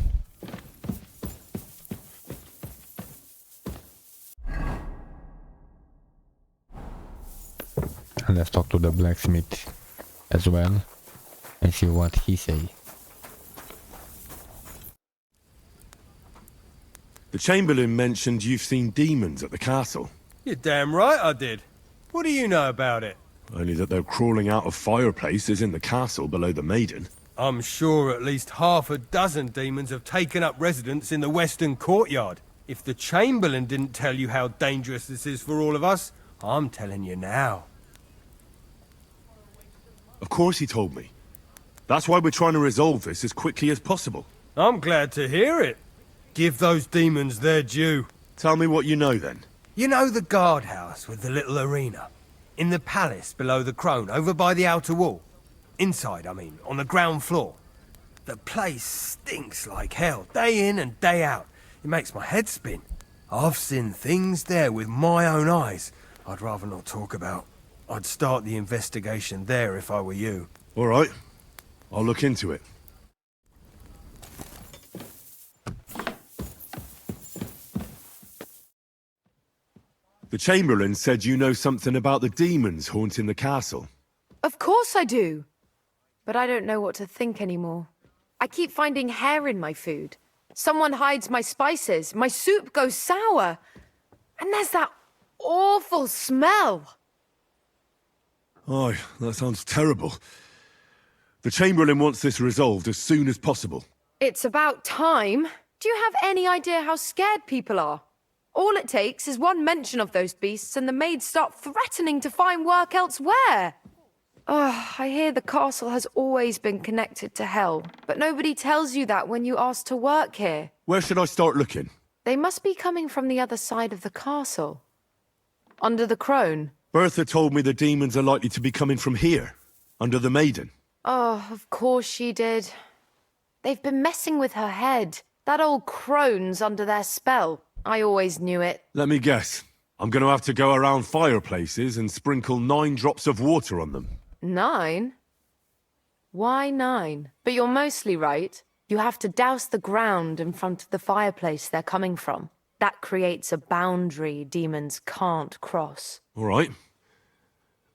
And let's talk to the blacksmith as well and see what he say. The Chamberlain mentioned you've seen demons at the castle. You're damn right I did. What do you know about it? Only that they're crawling out of fireplaces in the castle below the Maiden. I'm sure at least half a dozen demons have taken up residence in the western courtyard. If the Chamberlain didn't tell you how dangerous this is for all of us, I'm telling you now. Of course he told me. That's why we're trying to resolve this as quickly as possible. I'm glad to hear it. Give those demons their due. Tell me what you know then. You know the guardhouse with the little arena? In the palace below the Crone, over by the outer wall? Inside, I mean, on the ground floor. The place stinks like hell, day in and day out. It makes my head spin. I've seen things there with my own eyes I'd rather not talk about. I'd start the investigation there if I were you. All right. I'll look into it. The Chamberlain said you know something about the demons haunting the castle. Of course I do. But I don't know what to think anymore. I keep finding hair in my food. Someone hides my spices. My soup goes sour. And there's that awful smell. Oh, that sounds terrible. The Chamberlain wants this resolved as soon as possible. It's about time. Do you have any idea how scared people are? All it takes is one mention of those beasts and the maids start threatening to find work elsewhere. I hear the castle has always been connected to hell, but nobody tells you that when you ask to work here. Where should I start looking? They must be coming from the other side of the castle. Under the Crone. Bertha told me the demons are likely to be coming from here, under the Maiden. Oh, of course she did. They've been messing with her head. That old Crone's under their spell. I always knew it. Let me guess. I'm going to have to go around fireplaces and sprinkle 9 drops of water on them. 9? Why 9? But you're mostly right. You have to douse the ground in front of the fireplace they're coming from. That creates a boundary demons can't cross. All right.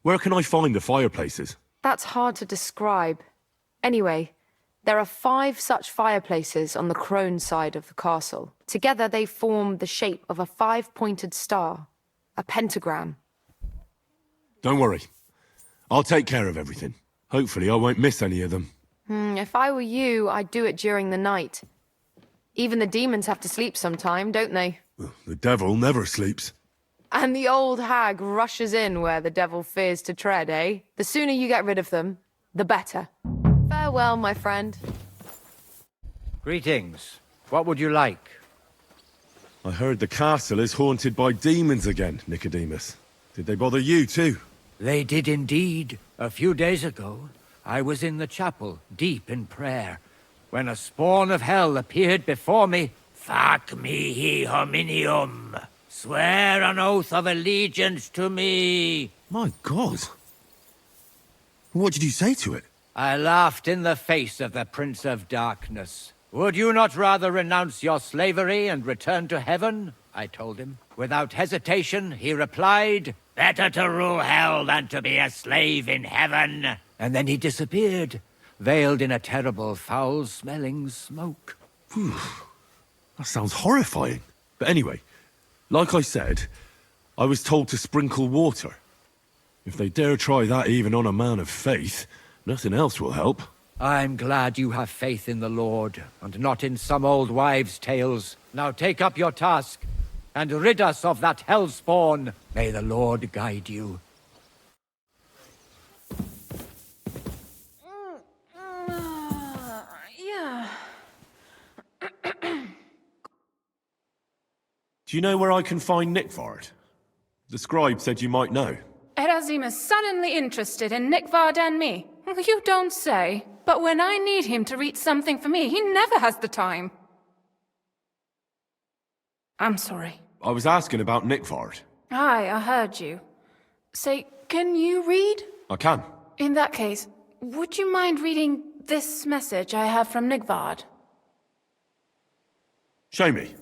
Where can I find the fireplaces? That's hard to describe. Anyway, there are 5 such fireplaces on the Crone side of the castle. Together they form the shape of a 5-pointed star, a pentagram. Don't worry. I'll take care of everything. Hopefully I won't miss any of them. If I were you, I'd do it during the night. Even the demons have to sleep sometime, don't they? The devil never sleeps. And the old hag rushes in where the devil fears to tread, eh? The sooner you get rid of them, the better. Farewell, my friend. Greetings. What would you like? I heard the castle is haunted by demons again, Nicodemus. Did they bother you too? They did indeed. A few days ago, I was in the chapel, deep in prayer, when a spawn of hell appeared before me. Fac mihi hominium. Swear an oath of allegiance to me. My God. What did you say to it? I laughed in the face of the Prince of Darkness. Would you not rather renounce your slavery and return to heaven? I told him. Without hesitation, he replied, better to rule hell than to be a slave in heaven. And then he disappeared, veiled in a terrible, foul-smelling smoke. Whew. That sounds horrifying. But anyway, like I said, I was told to sprinkle water. If they dare try that even on a man of faith, nothing else will help. I'm glad you have faith in the Lord, and not in some old wives' tales. Now take up your task, and rid us of that hellspawn. May the Lord guide you. Yeah. Do you know where I can find Nickvard? The scribe said you might know. Erazim is suddenly interested in Nickvard and me. You don't say. But when I need him to read something for me, he never has the time. I'm sorry. I was asking about Nickvard. Aye, I heard you. Say, can you read? I can. In that case, would you mind reading this message I have from Nickvard? Show me.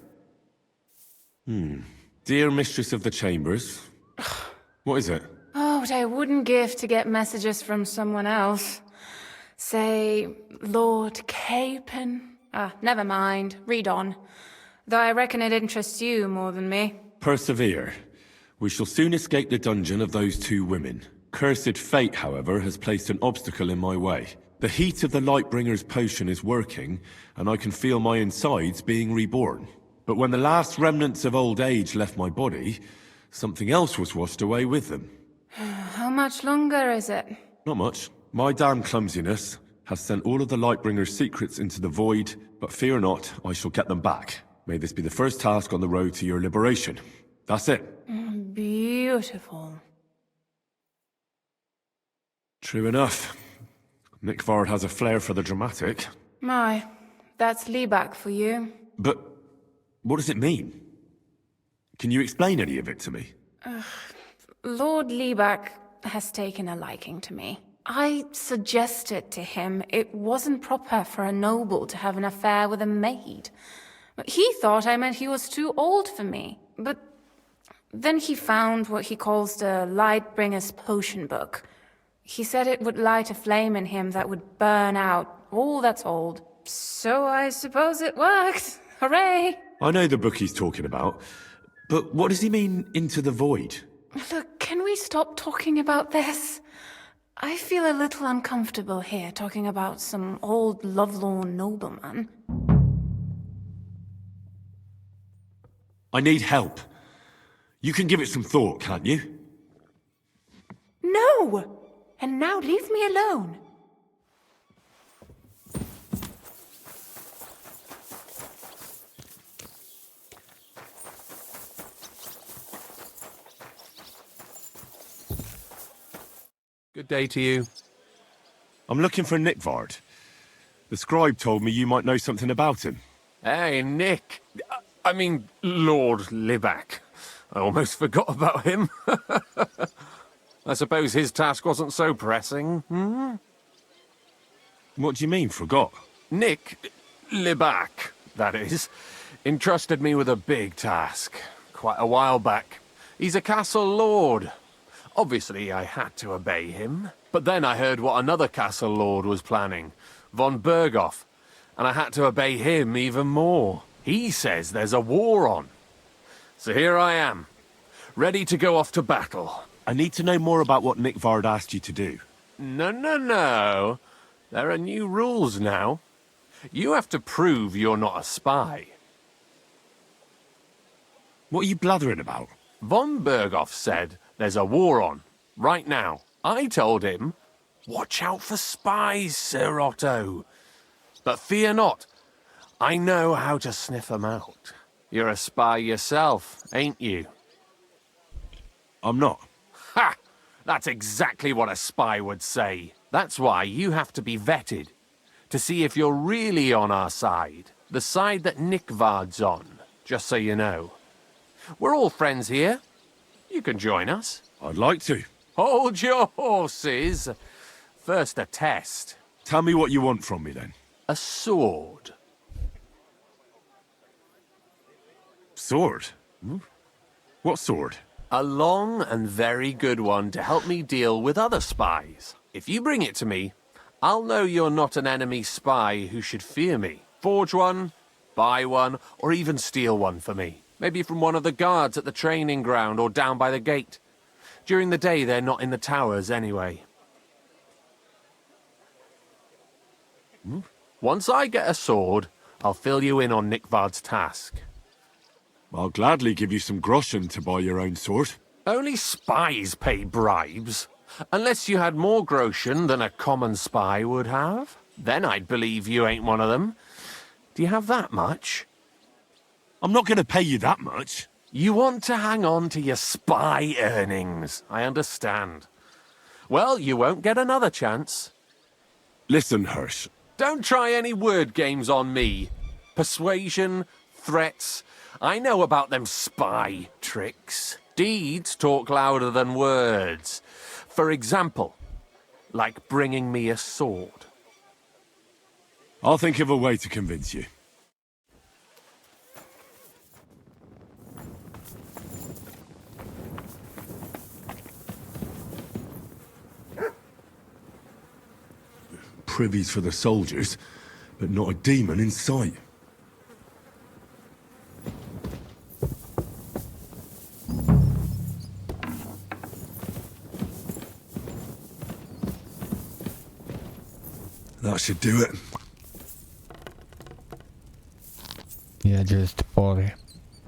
Dear Mistress of the Chambers. What is it? Oh, what I wouldn't give to get messages from someone else. Say, Lord Capon. Never mind. Read on. Though I reckon it interests you more than me. Persevere. We shall soon escape the dungeon of those two women. Cursed fate, however, has placed an obstacle in my way. The heat of the Lightbringer's potion is working, and I can feel my insides being reborn. But when the last remnants of old age left my body, something else was washed away with them. How much longer is it? Not much. My damn clumsiness has sent all of the Lightbringer's secrets into the void, but fear not, I shall get them back. May this be the first task on the road to your liberation. That's it. Beautiful. True enough. Nickvard has a flair for the dramatic. My, that's Liebach for you. But what does it mean? Can you explain any of it to me? Lord Liebach has taken a liking to me. I suggested to him it wasn't proper for a noble to have an affair with a maid. He thought I meant he was too old for me. But then he found what he calls the Lightbringer's potion book. He said it would light a flame in him that would burn out all that's old. So I suppose it worked. Hooray! I know the book he's talking about, but what does he mean, into the void? Look, can we stop talking about this? I feel a little uncomfortable here talking about some old lovelorn nobleman. I need help. You can give it some thought, can't you? No! And now leave me alone. Good day to you. I'm looking for Nickvard. The scribe told me you might know something about him. Hey, Nick. I mean, Lord Liebach. I almost forgot about him. I suppose his task wasn't so pressing, hmm? What do you mean, forgot? Nick Liebach, that is, entrusted me with a big task quite a while back. He's a castle lord. Obviously, I had to obey him. But then I heard what another castle lord was planning, von Berghoff, and I had to obey him even more. He says there's a war on. So here I am, ready to go off to battle. I need to know more about what Nickvard asked you to do. No. There are new rules now. You have to prove you're not a spy. What are you blathering about? Von Berghoff said there's a war on, right now. I told him, watch out for spies, Sir Otto. But fear not, I know how to sniff them out. You're a spy yourself, ain't you? I'm not. Ha! That's exactly what a spy would say. That's why you have to be vetted, to see if you're really on our side. The side that Nickvard's on, just so you know. We're all friends here. You can join us. I'd like to. Hold your horses. First a test. Tell me what you want from me, then. A sword. Sword? What sword? A long and very good one to help me deal with other spies. If you bring it to me, I'll know you're not an enemy spy who should fear me. Forge one, buy one, or even steal one for me. Maybe from one of the guards at the training ground or down by the gate. During the day, they're not in the towers anyway. Once I get a sword, I'll fill you in on Nickvard's task. I'll gladly give you some groschen to buy your own sword. Only spies pay bribes. Unless you had more groschen than a common spy would have. Then I'd believe you ain't one of them. Do you have that much? I'm not going to pay you that much. You want to hang on to your spy earnings, I understand. Well, you won't get another chance. Listen, Hirsch. Don't try any word games on me. Persuasion, threats. I know about them spy tricks. Deeds talk louder than words. For example, like bringing me a sword. I'll think of a way to convince you. Privies for the soldiers, but not a demon in sight. That should do it. Yeah, just pour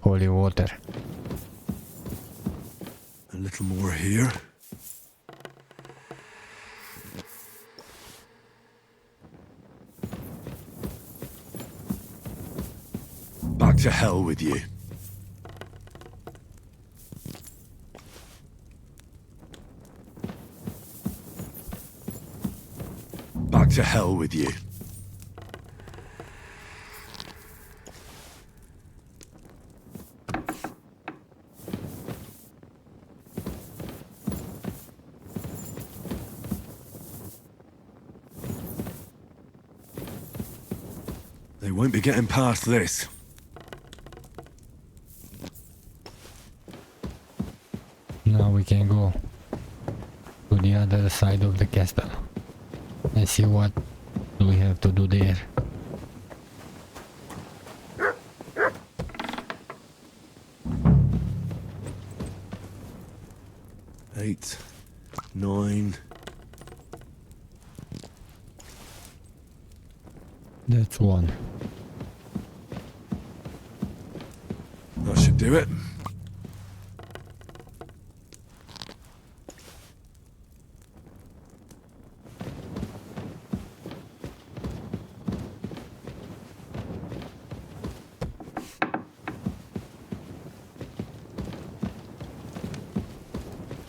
holy water. A little more here. Back to hell with you. Back to hell with you. They won't be getting past this. Now we can go to the other side of the castle and see what we have to do there. Eight, 9. That's one. That should do it.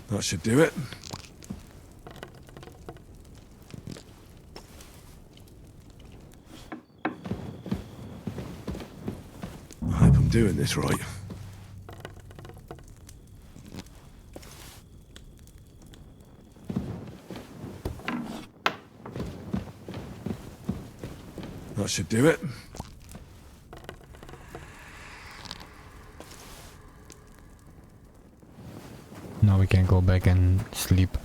That should do it. I hope I'm doing this right. That should do it. Now we can go back and sleep.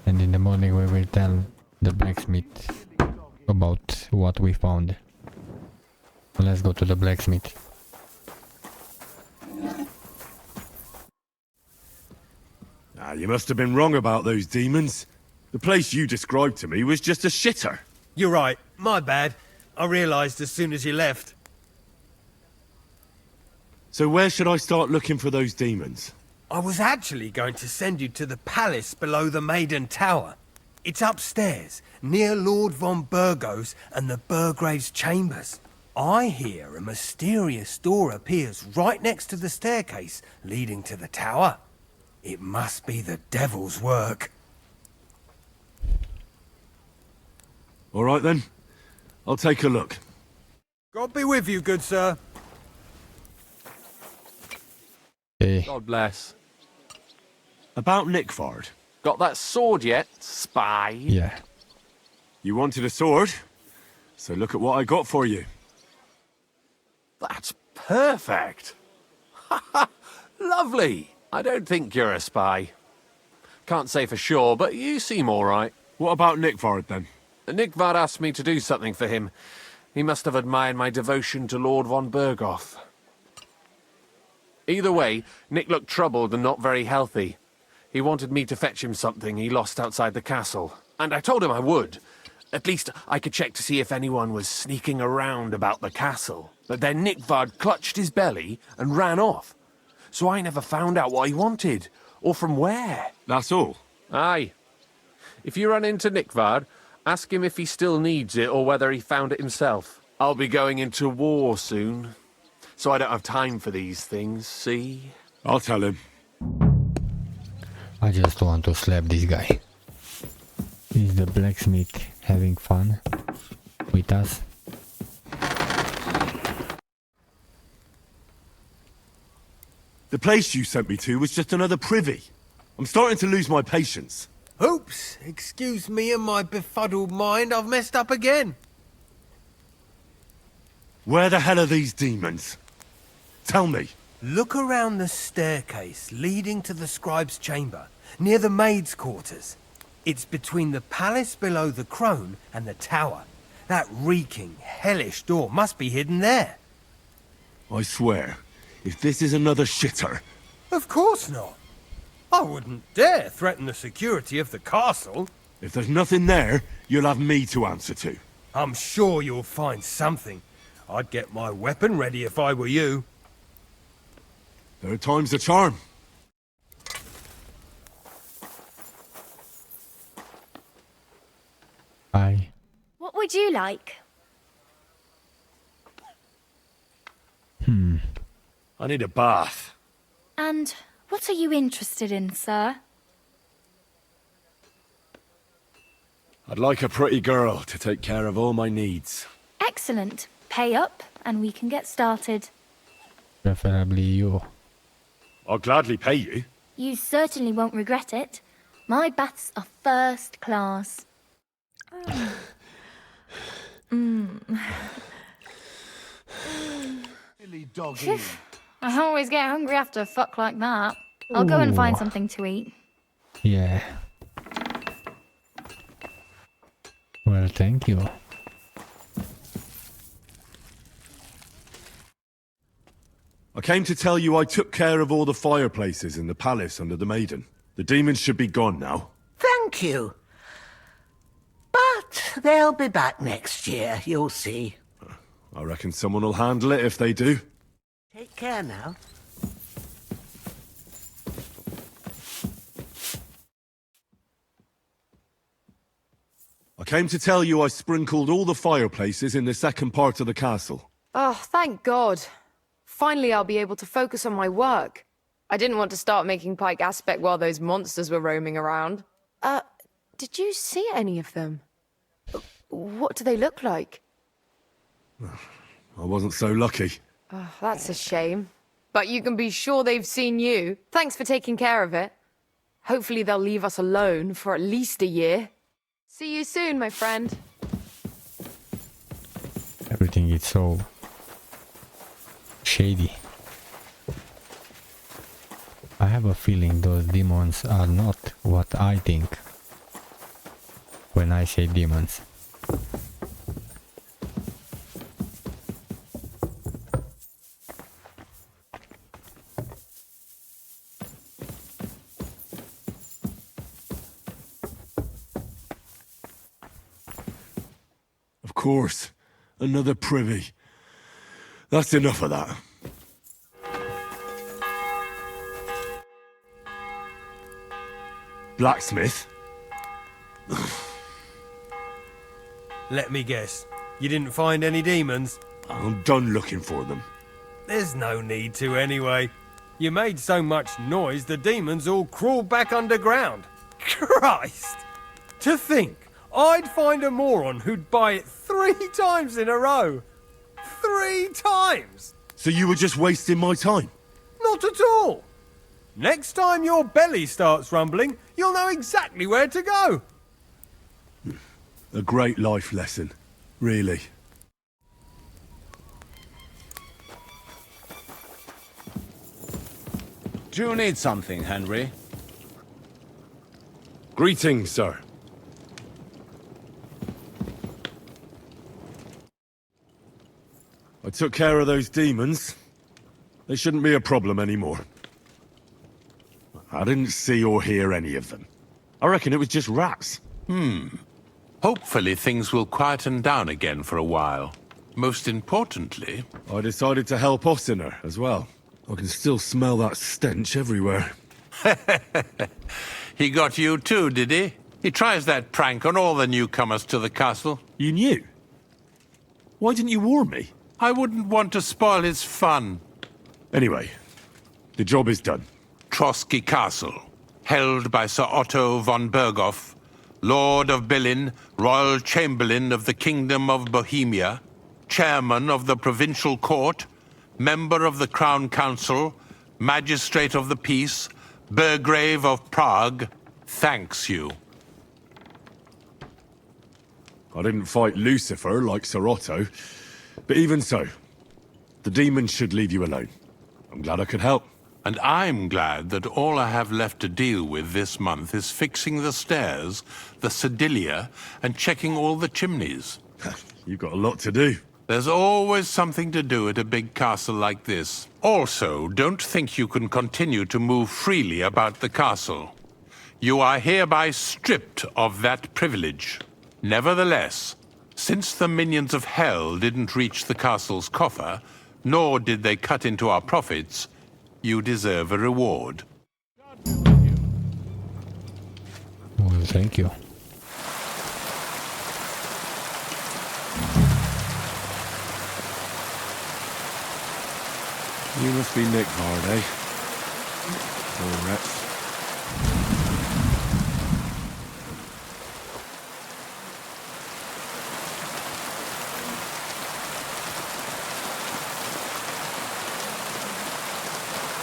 And in the morning we will tell the blacksmith about what we found. Let's go to the blacksmith. Ah, you must have been wrong about those demons. The place you described to me was just a shitter. You're right. My bad. I realised as soon as you left. So where should I start looking for those demons? I was actually going to send you to the palace below the Maiden Tower. It's upstairs, near Lord von Burgos and the Burgrave's chambers. I hear a mysterious door appears right next to the staircase leading to the tower. It must be the devil's work. All right then. I'll take a look. God be with you, good sir. Hey. God bless. About Nickford. Got that sword yet, spy? Yeah. You wanted a sword? So look at what I got for you. That's perfect. Lovely. I don't think you're a spy. Can't say for sure, but you seem all right. What about Nickford then? Nickvard asked me to do something for him. He must have admired my devotion to Lord von Burgoth. Either way, Nick looked troubled and not very healthy. He wanted me to fetch him something he lost outside the castle, and I told him I would. At least I could check to see if anyone was sneaking around about the castle. But then Nickvard clutched his belly and ran off. So I never found out what he wanted, or from where. That's all? Aye. If you run into Nickvard, ask him if he still needs it or whether he found it himself. I'll be going into war soon. so I don't have time for these things, see? I'll tell him. I just want to slap this guy. Is the blacksmith having fun with us? The place you sent me to was just another privy. I'm starting to lose my patience. Oops, excuse me and my befuddled mind, I've messed up again. Where the hell are these demons? Tell me. Look around the staircase leading to the scribe's chamber, near the maid's quarters. It's between the palace below the crone and the tower. That reeking, hellish door must be hidden there. I swear, if this is another shitter... Of course not. I wouldn't dare threaten the security of the castle. If there's nothing there, you'll have me to answer to. I'm sure you'll find something. I'd get my weapon ready if I were you. Third time's the charm. Hi. What would you like? I need a bath. And what are you interested in, sir? I'd like a pretty girl to take care of all my needs. Excellent. Pay up, and we can get started. Preferably you. I'll gladly pay you. You certainly won't regret it. My baths are first class. Silly doggy. I always get hungry after a fuck like that. I'll go and find something to eat. Yeah. Well, thank you. I came to tell you I took care of all the fireplaces in the palace under the Maiden. The demons should be gone now. Thank you. But they'll be back next year, you'll see. I reckon someone will handle it if they do. Take care now. I came to tell you I sprinkled all the fireplaces in the second part of the castle. Oh, thank God. Finally, I'll be able to focus on my work. I didn't want to start making Pike Aspect while those monsters were roaming around. Did you see any of them? What do they look like? I wasn't so lucky. Oh, that's a shame. But you can be sure they've seen you. Thanks for taking care of it. Hopefully they'll leave us alone for at least a year. See you soon, my friend. Everything is so shady. I have a feeling those demons are not what I think when I say demons. Of course, another privy. That's enough of that. Blacksmith? Let me guess. You didn't find any demons? I'm done looking for them. There's no need to anyway. You made so much noise the demons all crawled back underground. Christ! To think, I'd find a moron who'd buy it 3 times in a row. 3 times! So you were just wasting my time? Not at all. Next time your belly starts rumbling, you'll know exactly where to go. A great life lesson, really. Do you need something, Henry? Greetings, sir. I took care of those demons. They shouldn't be a problem anymore. I didn't see or hear any of them. I reckon it was just rats. Hopefully things will quieten down again for a while. Most importantly... I decided to help Ossiner as well. I can still smell that stench everywhere. He got you too, did he? He tries that prank on all the newcomers to the castle. You knew? Why didn't you warn me? I wouldn't want to spoil his fun. Anyway, the job is done. Trotsky Castle, held by Sir Otto von Berghoff, Lord of Billin, Royal Chamberlain of the Kingdom of Bohemia, Chairman of the Provincial Court, Member of the Crown Council, Magistrate of the Peace, Burgrave of Prague, thanks you. I didn't fight Lucifer like Sir Otto, but even so, the demons should leave you alone. I'm glad I could help. And I'm glad that all I have left to deal with this month is fixing the stairs, the sedilia, and checking all the chimneys. You've got a lot to do. There's always something to do at a big castle like this. Also, don't think you can continue to move freely about the castle. You are hereby stripped of that privilege. Nevertheless, since the minions of hell didn't reach the castle's coffer, nor did they cut into our profits, you deserve a reward. Well, thank you. You must be Nick Vard, eh? Poor wretch.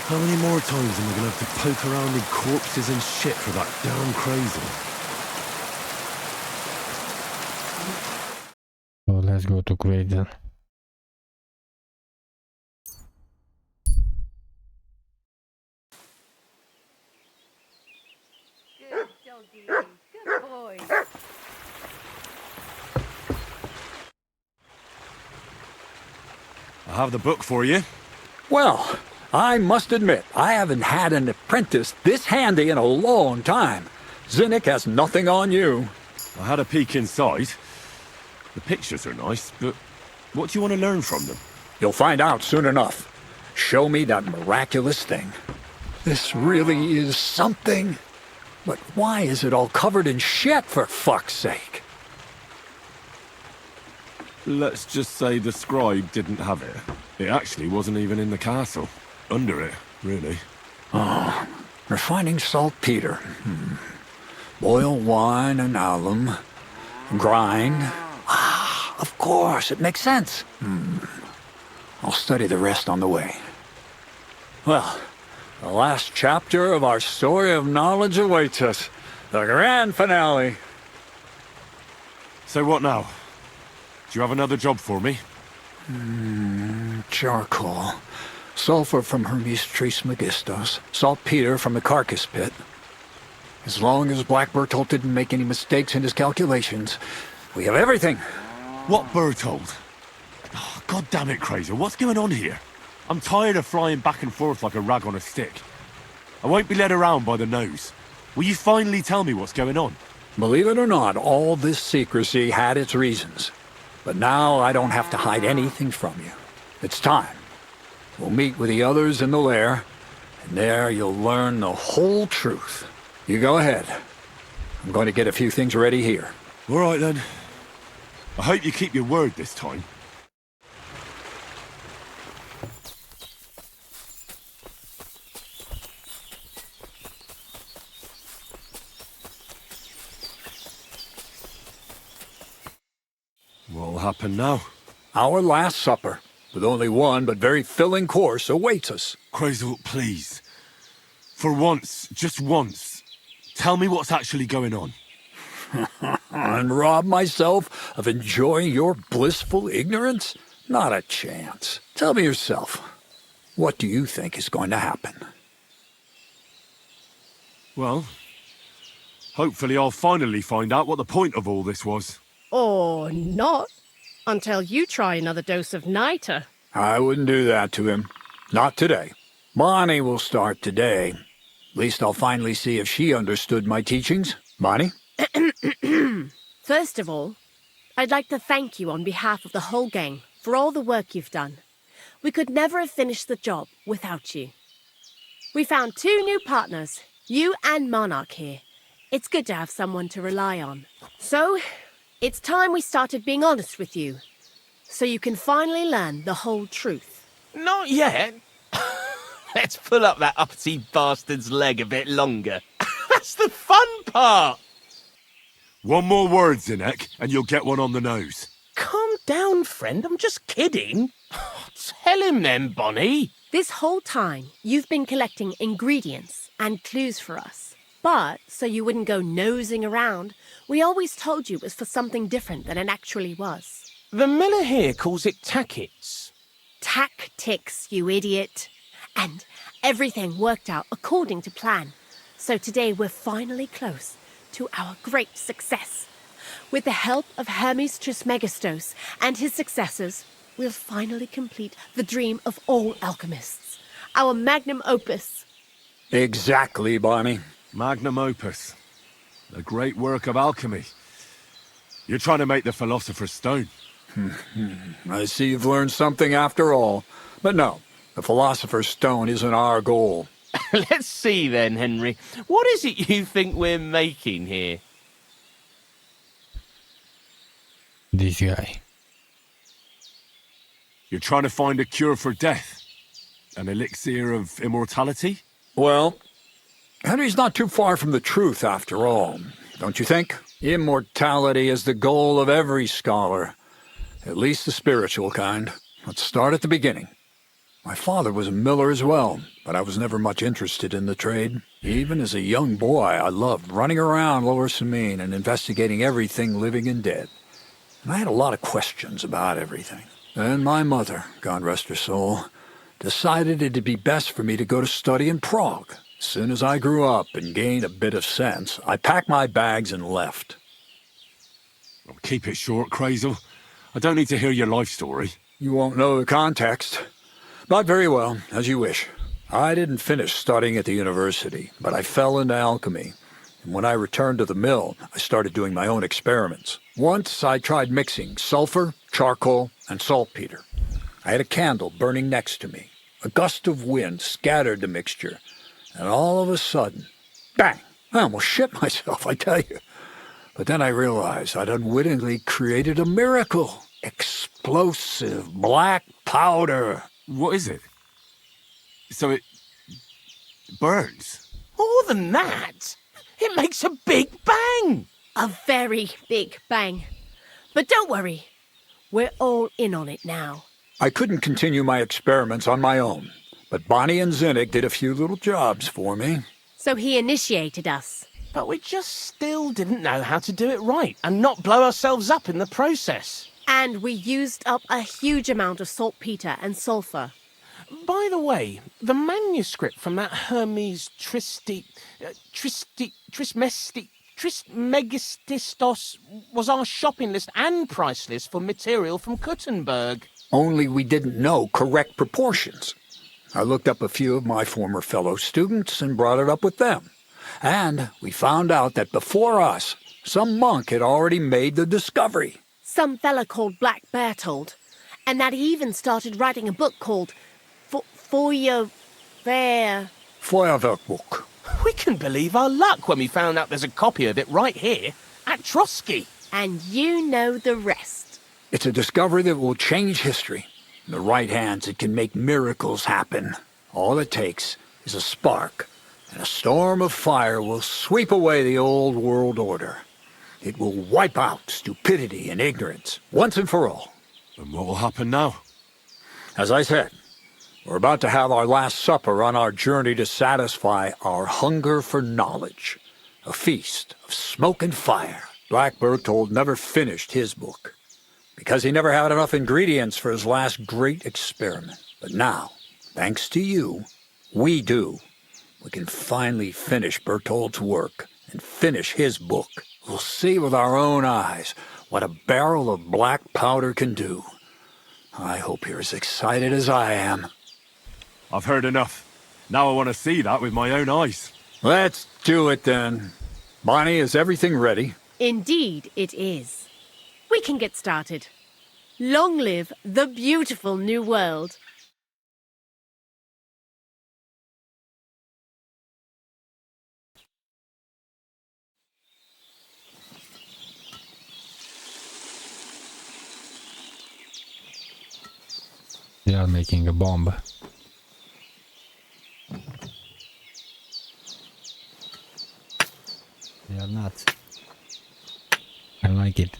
How many more times am I gonna have to poke around with corpses and shit for that damn crazy? So let's go to Cradle. Good doggy. Good boy. I have the book for you. Well, I must admit, I haven't had an apprentice this handy in a long time. Zinnik has nothing on you. I had a peek inside. The pictures are nice, but what do you want to learn from them? You'll find out soon enough. Show me that miraculous thing. This really is something. But why is it all covered in shit, for fuck's sake? Let's just say the scribe didn't have it. It actually wasn't even in the castle. Under it, really. Oh, refining saltpeter. Boil wine and alum. Grind. Ah, of course, it makes sense. I'll study the rest on the way. Well, the last chapter of our story of knowledge awaits us. The grand finale. So what now? Do you have another job for me? Charcoal. Sulfur from Hermes Trismegistos. Saltpeter from the carcass pit. As long as Black Bertolt didn't make any mistakes in his calculations, we have everything. What Bertolt? Oh, God damn it, Crazer, what's going on here? I'm tired of flying back and forth like a rag on a stick. I won't be led around by the nose. Will you finally tell me what's going on? Believe it or not, all this secrecy had its reasons. But now I don't have to hide anything from you. It's time. We'll meet with the others in the lair, and there you'll learn the whole truth. You go ahead. I'm going to get a few things ready here. All right, then. I hope you keep your word this time. What'll happen now? Our last supper, with only one but very filling course, awaits us. Crazel, please. For once, just once, tell me what's actually going on. And rob myself of enjoying your blissful ignorance? Not a chance. Tell me yourself, what do you think is going to happen? Well, hopefully I'll finally find out what the point of all this was. Or not, until you try another dose of niter. I wouldn't do that to him. Not today. Bonnie will start today. At least I'll finally see if she understood my teachings. Bonnie? First of all, I'd like to thank you on behalf of the whole gang for all the work you've done. We could never have finished the job without you. We found 2 new partners, you and Monarch here. It's good to have someone to rely on. So, it's time we started being honest with you. so you can finally learn the whole truth. Not yet. Let's pull up that uppity bastard's leg a bit longer. That's the fun part! One more word, Zinek, and you'll get one on the nose. Calm down, friend. I'm just kidding. Tell him then, Bonnie. This whole time, you've been collecting ingredients and clues for us. But, so you wouldn't go nosing around, we always told you it was for something different than it actually was. The miller here calls it tackets. Tactics, you idiot. And everything worked out according to plan. So today we're finally close to our great success. With the help of Hermes Trismegistos and his successors, we'll finally complete the dream of all alchemists. Our magnum opus. Exactly, Bonnie. Magnum opus. A great work of alchemy. You're trying to make the Philosopher's Stone. I see you've learned something after all. But no, the Philosopher's Stone isn't our goal. Let's see then, Henry. What is it you think we're making here? This guy. You're trying to find a cure for death? An elixir of immortality? Well, Henry's not too far from the truth after all, don't you think? Immortality is the goal of every scholar. At least the spiritual kind. Let's start at the beginning. My father was a miller as well, but I was never much interested in the trade. Even as a young boy, I loved running around Lower Samine and investigating everything living and dead. And I had a lot of questions about everything. Then my mother, God rest her soul, decided it'd be best for me to go to study in Prague. As soon as I grew up and gained a bit of sense, I packed my bags and left. Well, keep it short, Crazel. I don't need to hear your life story. You won't know the context. But very well, as you wish. I didn't finish studying at the university, but I fell into alchemy. And when I returned to the mill, I started doing my own experiments. Once I tried mixing sulfur, charcoal, and saltpeter. I had a candle burning next to me. A gust of wind scattered the mixture, and all of a sudden, bang! I almost shit myself, I tell you. But then I realized I'd unwittingly created a miracle. Explosive black powder. What is it? So it burns? More than that, it makes a big bang. A very big bang. But don't worry, we're all in on it now. I couldn't continue my experiments on my own, but Bonnie and Zinnik did a few little jobs for me. So he initiated us. But we just still didn't know how to do it right and not blow ourselves up in the process. And we used up a huge amount of saltpeter and sulfur. By the way, the manuscript from that Hermes Trismegistos was our shopping list and price list for material from Kuttenberg. Only we didn't know correct proportions. I looked up a few of my former fellow students and brought it up with them. And we found out that before us, some monk had already made the discovery. Some fella called Black Bertold. And that he even started writing a book called Feuerwerkbuch. We can believe our luck when we found out there's a copy of it right here at Trotsky. And you know the rest. It's a discovery that will change history. In the right hands, it can make miracles happen. All it takes is a spark, and a storm of fire will sweep away the old world order. It will wipe out stupidity and ignorance, once and for all. And what will happen now? As I said, we're about to have our last supper on our journey to satisfy our hunger for knowledge. A feast of smoke and fire. Black Bertold never finished his book, because he never had enough ingredients for his last great experiment. But now, thanks to you, we do. We can finally finish Bertold's work and finish his book. We'll see with our own eyes what a barrel of black powder can do. I hope you're as excited as I am. I've heard enough. Now I want to see that with my own eyes. Let's do it then. Bonnie, is everything ready? Indeed it is. We can get started. Long live the beautiful new world. They are making a bomb. They are nuts. I like it.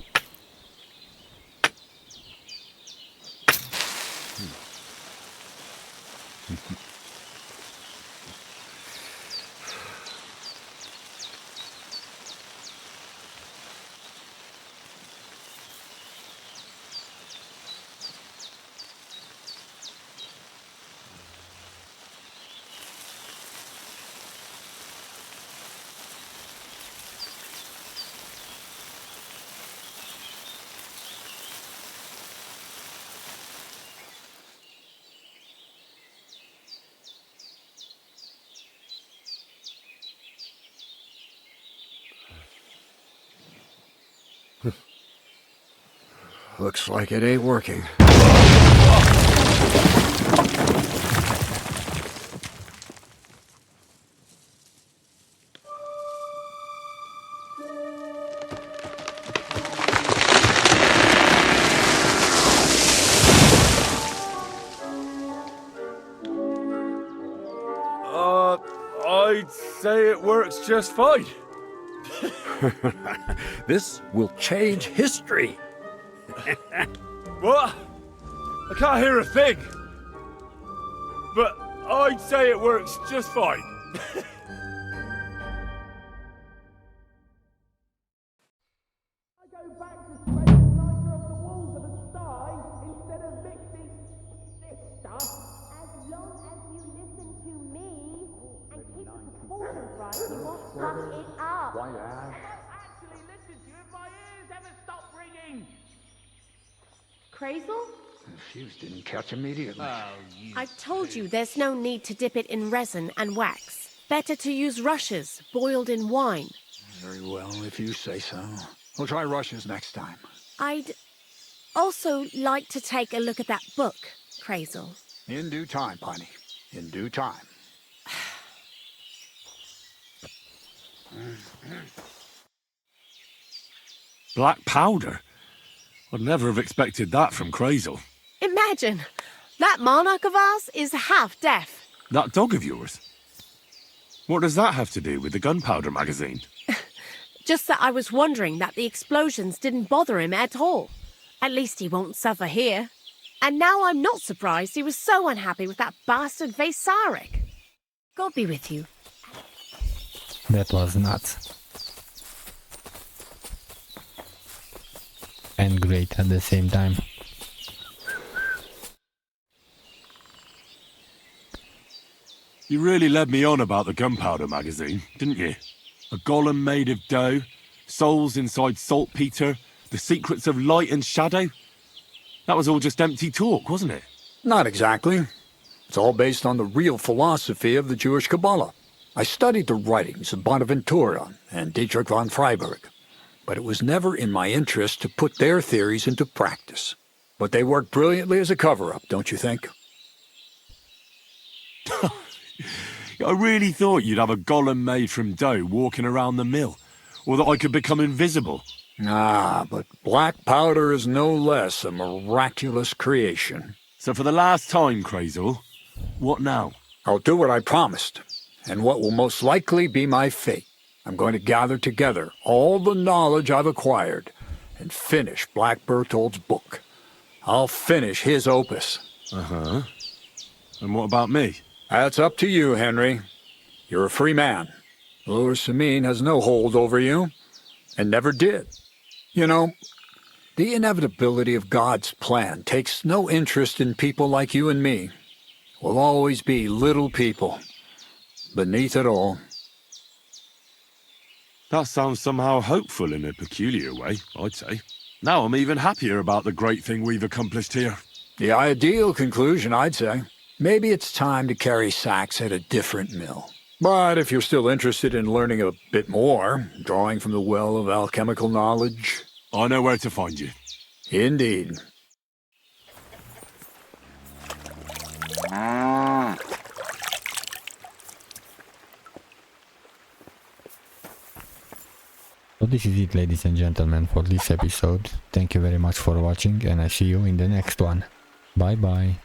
Looks like it ain't working. I'd say it works just fine. This will change history. What? I can't hear a thing. But I'd say it works just fine. Crazel? The fuse didn't catch immediately. I told you there's no need to dip it in resin and wax. Better to use rushes, boiled in wine. Very well, if you say so. We'll try rushes next time. I'd also like to take a look at that book, Crazel. In due time, Piney. In due time. Black powder? I'd never have expected that from Crazel. Imagine, that monarch of ours is half deaf. That dog of yours? What does that have to do with the gunpowder magazine? Just that I was wondering that the explosions didn't bother him at all. At least he won't suffer here. And now I'm not surprised he was so unhappy with that bastard Vasarik. God be with you. That was nuts. And great at the same time. You really led me on about the gunpowder magazine, didn't you? A golem made of dough, souls inside saltpeter, the secrets of light and shadow. That was all just empty talk, wasn't it? Not exactly. It's all based on the real philosophy of the Jewish Kabbalah. I studied the writings of Bonaventura and Dietrich von Freiberg, but it was never in my interest to put their theories into practice. But they work brilliantly as a cover-up, don't you think? I really thought you'd have a golem made from dough walking around the mill, or that I could become invisible. Ah, but black powder is no less a miraculous creation. So for the last time, Crazel, what now? I'll do what I promised, and what will most likely be my fate. I'm going to gather together all the knowledge I've acquired and finish Black Berthold's book. I'll finish his opus. Uh-huh. And what about me? That's up to you, Henry. You're a free man. Lord Samin has no hold over you, and never did. You know, the inevitability of God's plan takes no interest in people like you and me. We'll always be little people, beneath it all. That sounds somehow hopeful in a peculiar way, I'd say. Now I'm even happier about the great thing we've accomplished here. The ideal conclusion, I'd say. Maybe it's time to carry sacks at a different mill. But if you're still interested in learning a bit more, drawing from the well of alchemical knowledge... I know where to find you. Indeed. So this is it, ladies and gentlemen, for this episode. Thank you very much for watching, and I see you in the next one. Bye bye.